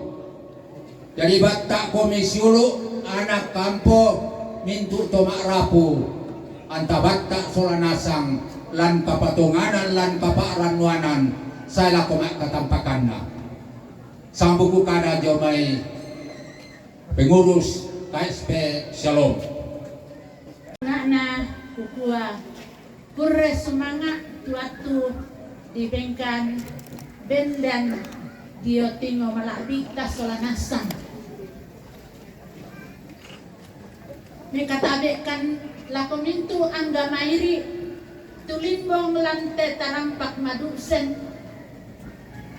jadi batak komisiulu anak kampo mintu tomak rapu anta batak solanasang lan kapatunganan lan kaparanwanan saya komak katampakan na sang buku kada jomai pengurus KSP Shalom na kukua kurre semangat tuatu di bengkan bendan dio tingo malabika solanasang mekatabekan lakomintu angga mairi tulimbong lante tarampak madusen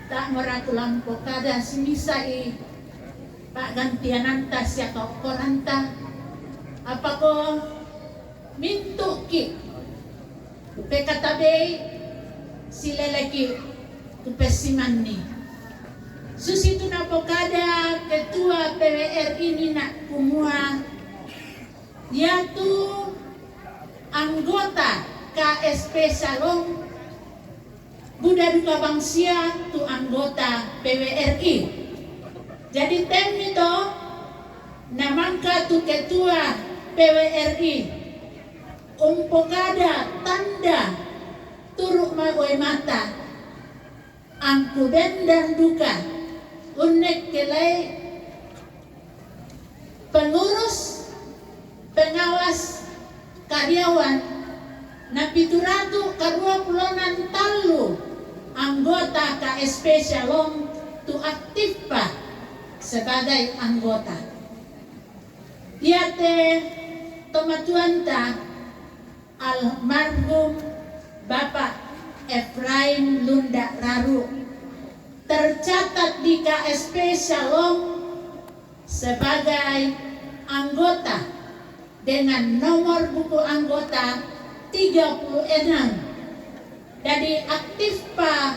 tak meraku lampo kada simisai pak gantian antas ya kau koranta apa ko mintu ki pekatabe sileleki tupesimanni susitu na po kada ketua PWR ini nak kumua yaitu anggota KSP Shalom Buddha Duka Bangsia tu anggota PWRI jadi tem itu namangka tu ketua PWRI umpokada tanda turuk magoy mata angku bendan duka unek kelai pengurus pengawas karyawan na pituratu kadua pulonan talu anggota KSP Shalom tu aktif pa sebagai anggota iate tomatuanta almarhum Bapak Efraim Lunda Raru tercatat di KSP Shalom sebagai anggota dengan nomor buku anggota 36 jadi aktif pa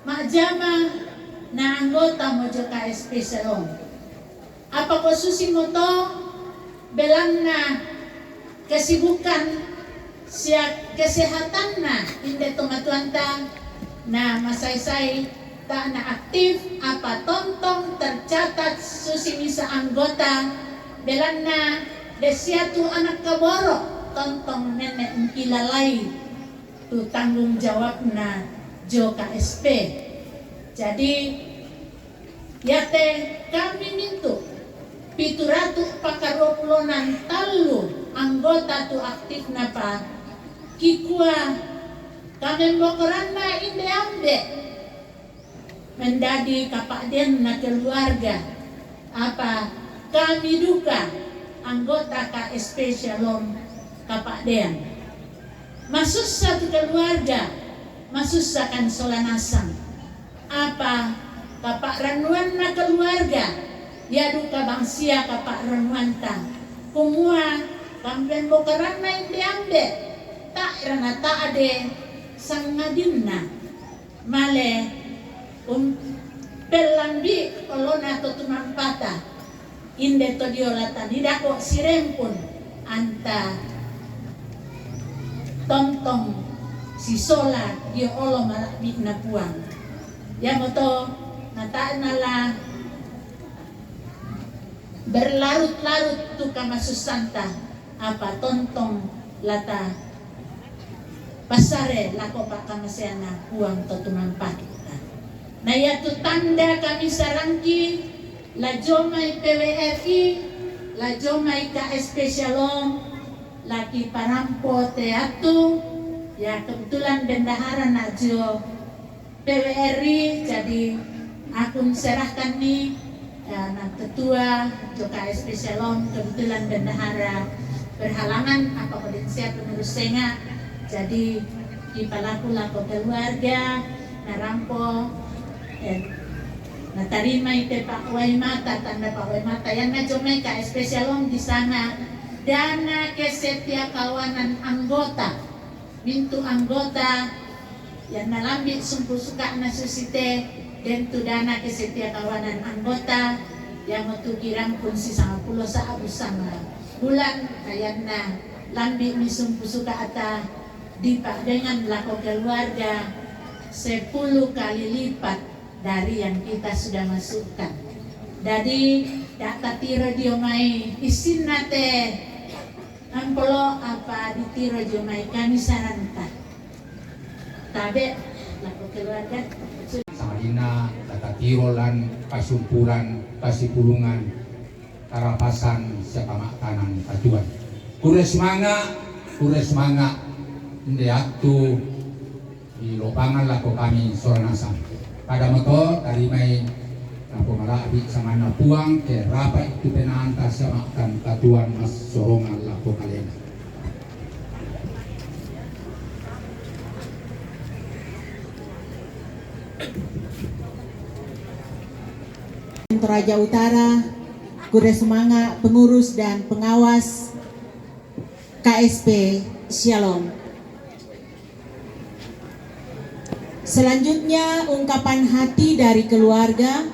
makjama na anggota mojo KSP Shalom apa ko susimoto belang na kesibukan siap kesehatan na inde tomatuanta na masaysay tak na aktif apa tontong tercatat susimisa anggota belang na desiatu anak kaboro tontong nenek kilalai tu tanggung jawab na jo KSP jadi yate kami mintu pituratu pakaroplonan talu anggota tu aktif na pa kikua kami bokoran na inde ambe mendadi kapakden na keluarga apa kami duka anggota KSP Shalom kapakdean masuk satu keluarga masusahkan solanasang apa kapak ranuan na keluarga ya duka bangsia kapak ranuan ta kumua kampen bokaran na indi ambe tak rana tak ade sang ngadinna male pelambi olona totumampata inde to diolatan hidako sirempun anta tontong si sola dio olo malakbit na puang ya moto nataan nala berlarut-larut tu kamasusanta apa tontong lata pasare lako pak kamasena uang totumampat. Nah ya tu tanda kami sarangki la jomai PWRI, la jomai KSP Shalom, laki parampo teatu, ya kebetulan bendahara najo PWRI, jadi aku serahkan nih ya, nah ketua jo KSP Shalom kebetulan bendahara berhalangan apa kodensia penerus senga, jadi kipalaku lako keluarga narampo nah tarima ite Pak Waimata, tanda Pak Waimata yang najomai KSP Shalom di sana dana kesetiakawanan anggota mintu anggota yang nalambi sumpu suka nasusite dan tu dana kesetiakawanan anggota yang metu kirang pun si 50 saabu sama bulan ayana lambi mi sumpu suka ata dipak dengan lako keluarga 10 kali lipat dari yang kita sudah masukkan. Jadi data tiro diomai isin nate ampolo apa ditiro diomai kami sarankan. Tabe laku keluarga Samadina data tiro lan kasumpuran kasipulungan karapasan sekamakanan kajuan. Kure semanga ndeaktu di lopangan lako kami soranasam. Pada motor dari mai aku malabik sama na puang ke rapat itu penanta sama kan katuan mas sorongan lako kalian. Toraja Utara, Kuda Semanga, pengurus dan pengawas KSP Shalom. Selanjutnya ungkapan hati dari keluarga.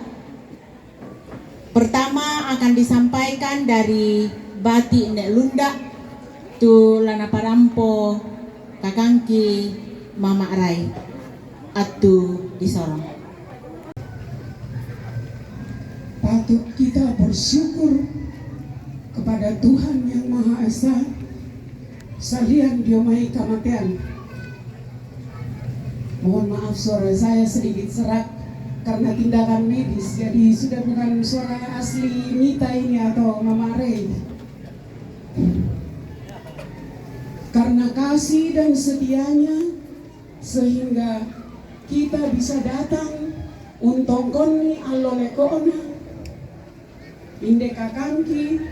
Pertama akan disampaikan dari Bati Nek Lunda tu Lana Parampo kakangki Mama Rai atu di Sorong. Patut kita bersyukur kepada Tuhan yang Maha Esa salian diomai kematian. Mohon maaf suara saya sedikit serak karena tindakan medis, jadi sudah bukan suara asli Mita ini atau Mama Rey. Karena kasih dan setianya sehingga kita bisa datang untuk koni allolekona inde kakangki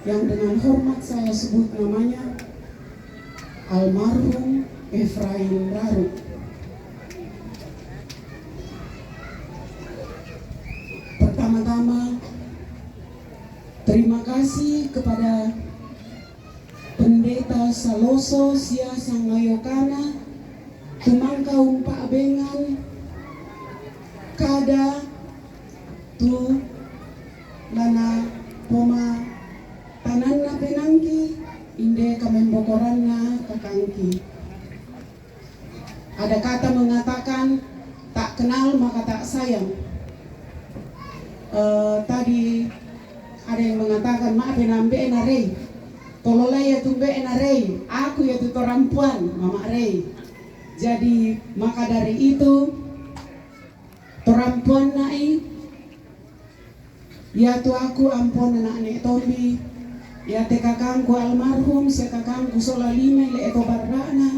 yang dengan hormat saya sebut namanya almarhum Efraim Raru. Pertama-tama terima kasih kepada Pendeta Saloso Sia Sangayokana Tumangkaung Pak Bengan Kada tu lana poma tananna penangki inde kamembokoranna kakangki. Ada kata mengatakan tak kenal maka tak sayang. Tadi ada yang mengatakan maaf nambe enarei tolola ya tumbe enarei aku ya tu torampuan Mama Rei. Jadi maka dari itu torampuan nai ya tu aku ampon anak nek tombi ya te kakangku almarhum se kakangku sola lima le eto barana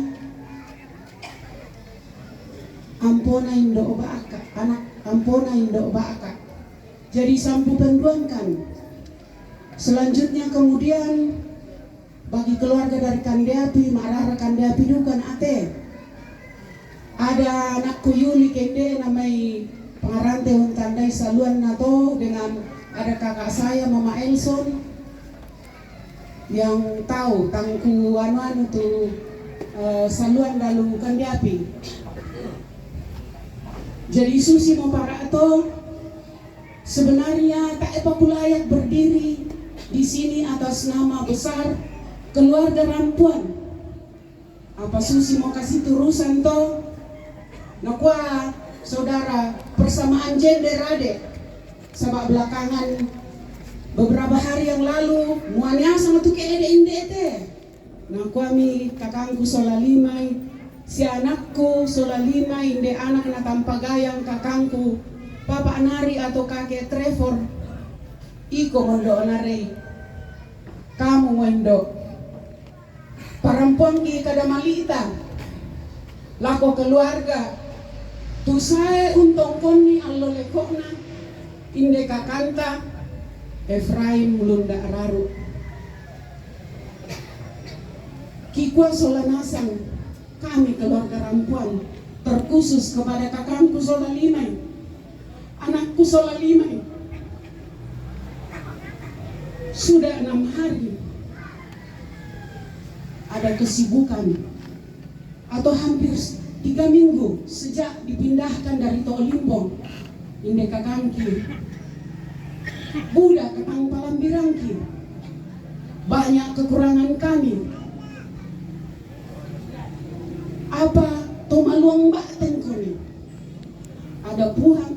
ampona indo baaka anak ampona indo baaka. Jadi sampu penduangkan. Selanjutnya kemudian bagi keluarga dari Kandiapi, Marara Kandiapi dukan ate. Ada anakku Yuli kende namai pengarante untandai saluan nato dengan ada kakak saya Mama Elson yang tahu tangku anuan itu saluan dalu Kandiapi. Jadi Susi mau para atau sebenarnya tak layak berdiri di sini atas nama besar keluarga Rampuan. Apa Susi mau kasih turusan toh? Nakwa saudara persamaan gender ade. Sebab belakangan beberapa hari yang lalu muanya sama tuh kayak ede inde. Nakwa mi kakangku sola limai si anakku sola 5 inde anak na tampagayang kakangku Papa Nari atau kakek Trevor iko mondo narei kamu wendo parampuan ki kada malita lako keluarga tu saya untong koni allo lekona inde kakanta Efraim Lunda Raru kikwa solanasang kami keluarga Rampuan terkhusus kepada kakangku sola 5 anakku sola 5 sudah 6 hari ada kesibukan atau hampir 3 minggu sejak dipindahkan dari Tolimbong inde kakangki budak ketang Palambirangki banyak kekurangan kami apa tomaluang baten koni ada Tuhan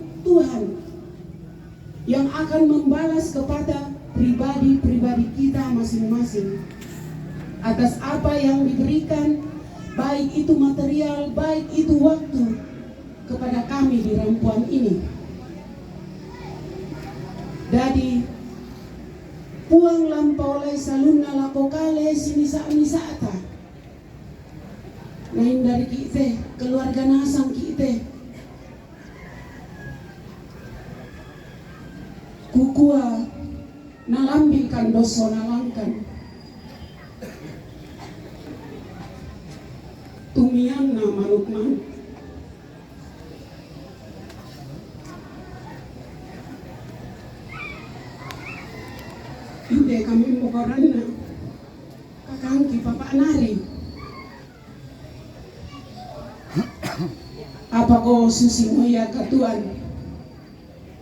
yang akan membalas kepada pribadi-pribadi kita masing-masing atas apa yang diberikan baik itu material baik itu waktu kepada kami di Rampuan ini. Jadi puang lampau lai saluna lapo kale sinisa-misata lain dari kita keluarga nasang kita kukua nalambilkan doso nalangkan tumian na manukman inde kami mokoran na kakangki Papa Nari apa ko susi moya katuan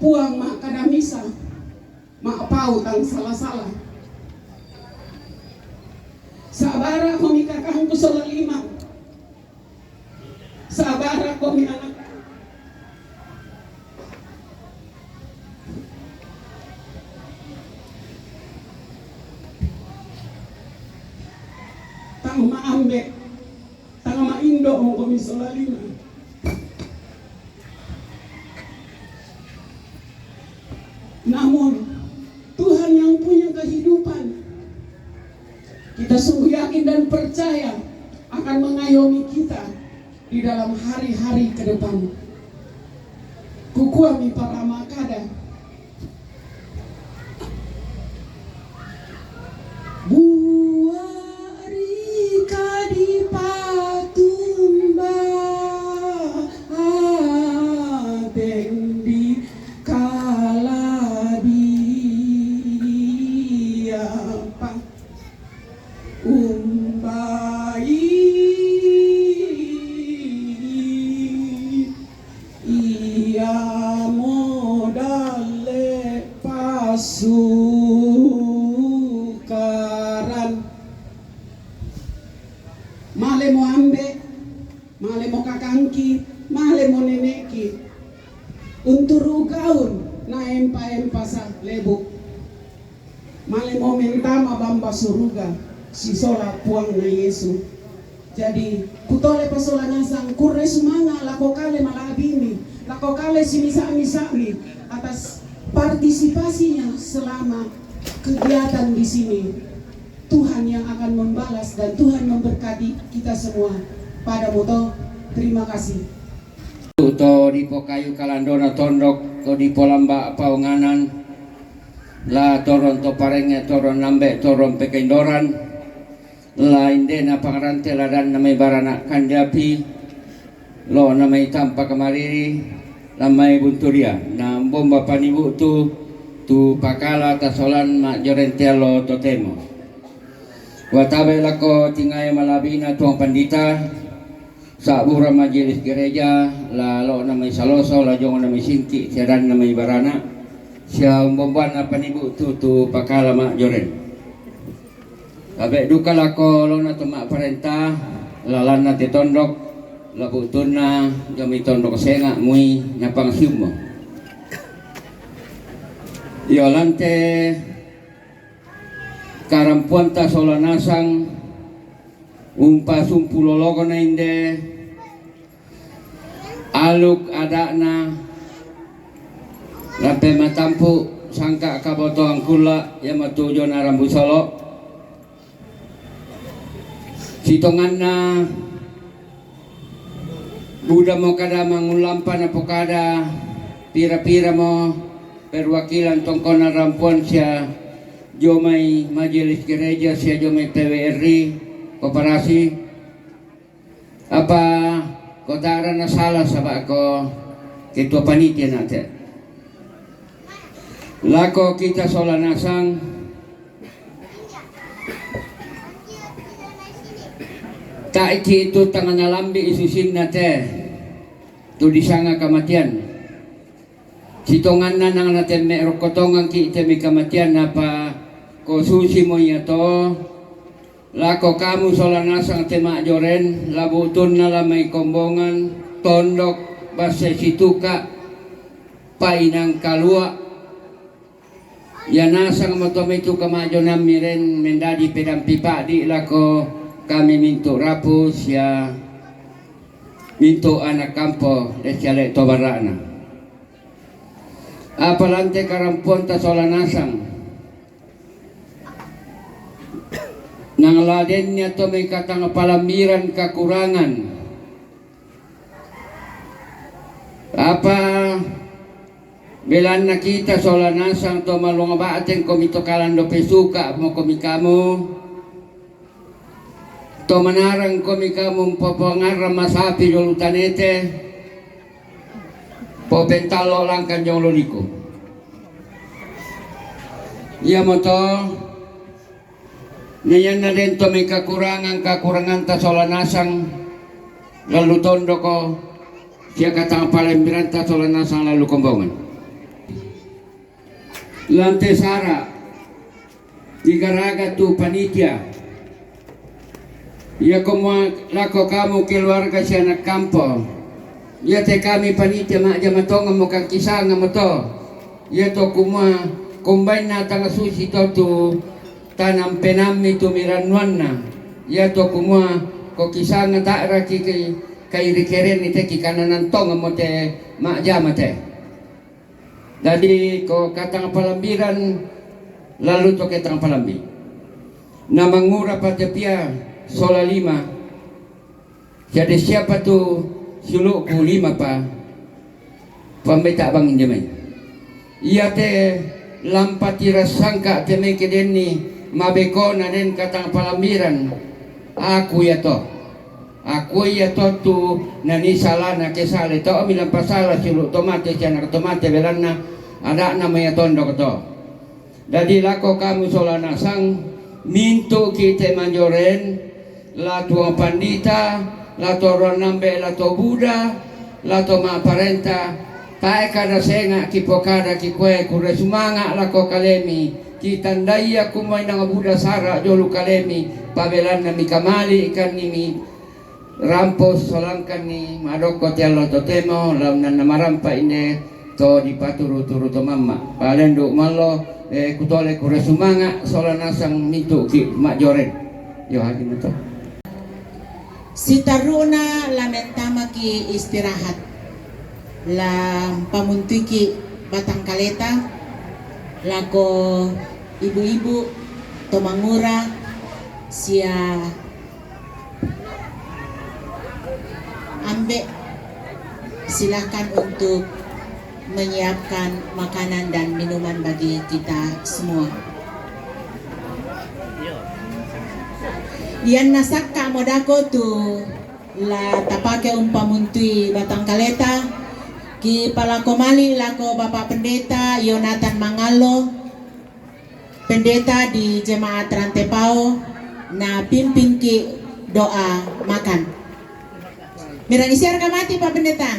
puang mak kadamisa mak pau tang salah-salah sabara komi kakangku sola 5 sabara komi anak tang maambe tang maindo komi sola 5 namun Tuhan yang punya kehidupan kita sungguh yakin dan percaya akan mengayomi kita di dalam hari-hari ke depan. Kukuami para makada buarika di patumba atendi sukaran male mo ambe male mo kakangki male mo neneki unturu gaun na empa sa lebuk male mo mentama bamba suruga si sola puang na Yesu jadi kutole pasola nasang kurre sumanga lako kale malabini lako kale simisa-misami atas partisipasinya selama kegiatan di sini. Tuhan yang akan membalas dan Tuhan memberkati kita semua. Pada moto, terima kasih. To di pokayu kalandona tondok ko di polamba paunganan la toron to parenge toron nambe toron pekendoran la indena pangarante la dan namai barana kanjapi lo namai tampa kamariri lamai bunturia na bomba panibu tu pakala tasolan ma jorentelo totemo watabe lako tingai malabina tuang pandita sabura majelis gereja la lo namai saloso la jong namai sinti tiadan namai barana sia umbomban panibu tu pakala ma joren abe duka lako lo na toma parenta lalana te tondok labu tuna jami tondok senga mui nyapang siumo yolante karampuan ta solanasang umpa sumpulologo na inde aluk adakna lape matampu sangka kaboto angkula yang matujo na rambu solo sitonganna Buddha mo kada mangulampan apo kada pira-pira mo perwakilan tongkona rampuan siya jomay majelis gereja siya jomay PWRI koperasi apa kotara na salah sabak ko ketua panitia natin lako kita solanasang tak iki itu tangan nalambi isusin nate tu disanga kamatian sitongan na nang natin may rokotongan ki ite may kamatian apa ko susi mo yato lako kamu solanasang tema joren labutun na lamay kombongan tondok base situka painang kalua yanasang motometu kamajo namiren mendadi pedang pipa di lako kami minto rapus ya minto anak kampo desiale tobarana apalante karampuan ta solanasang nang ladennya to may katang palamiran kakurangan apa belan na kita solanasang to malungabaten komito kalando pesuka mo komikamu to manarang komi kamong papangaram masapi lulutanete po bentalo lang kanyang loliko iya mo to ngayon na rin to may kakurangan ta solanasang lalu tondo ko siya katang palimbiran ta solanasang lalu kombongan lante sara digaraga tu panitia ya como lako kamu keluarga si anak kampo ya te kami panitia maja matonga mo kang kisanga mo to ya to kuma combine na tanga susi to tu tanam penami tu miranwan na ya to kuma ko kisanga ta raki kay rikeren ite kikananan tonga mo te maja mate jadi ko katang palambiran lalu to ketang palambi na mangura patepia sola 5 jadi siapa tuh sulukku 5 pa pambeta bang indemai iya te lampatira sangka teme kedeni mabeko nanen katang palambiran aku ya to tu nani salah na kesale to milang pasala suluk tomate siya tomate belanna ada namanya tondok to jadi lako kamu solanasang minto kita manjoren la tua pandita la tua nambe la tua Buddha la tua ma parenta tae kada senga kipokada kikwe kure sumanga la ko kalemi kitandaya kumay nang Buddha sara jolu kalemi pabelan na mikamali ikan ni rampos solangkan ni madoko tialo totemo launa na marampa ine to di paturu-turu to mama palendo malo kutole kure sumanga solanasang mintu ki majoren yo hagi to Si taruna lamentama ki istirahat la pamuntuki batang kaleta lako ibu-ibu tomangura sia ambe silakan untuk menyiapkan makanan dan minuman bagi kita semua. Yan nasakka modako tu la tapake umpamuntui batang kaleta ki palakomali lako Bapak Pendeta Yonatan Mangalo pendeta di Jemaat Rantepao na pimpin ki doa makan. Mirani siar kamati Pak Pendeta.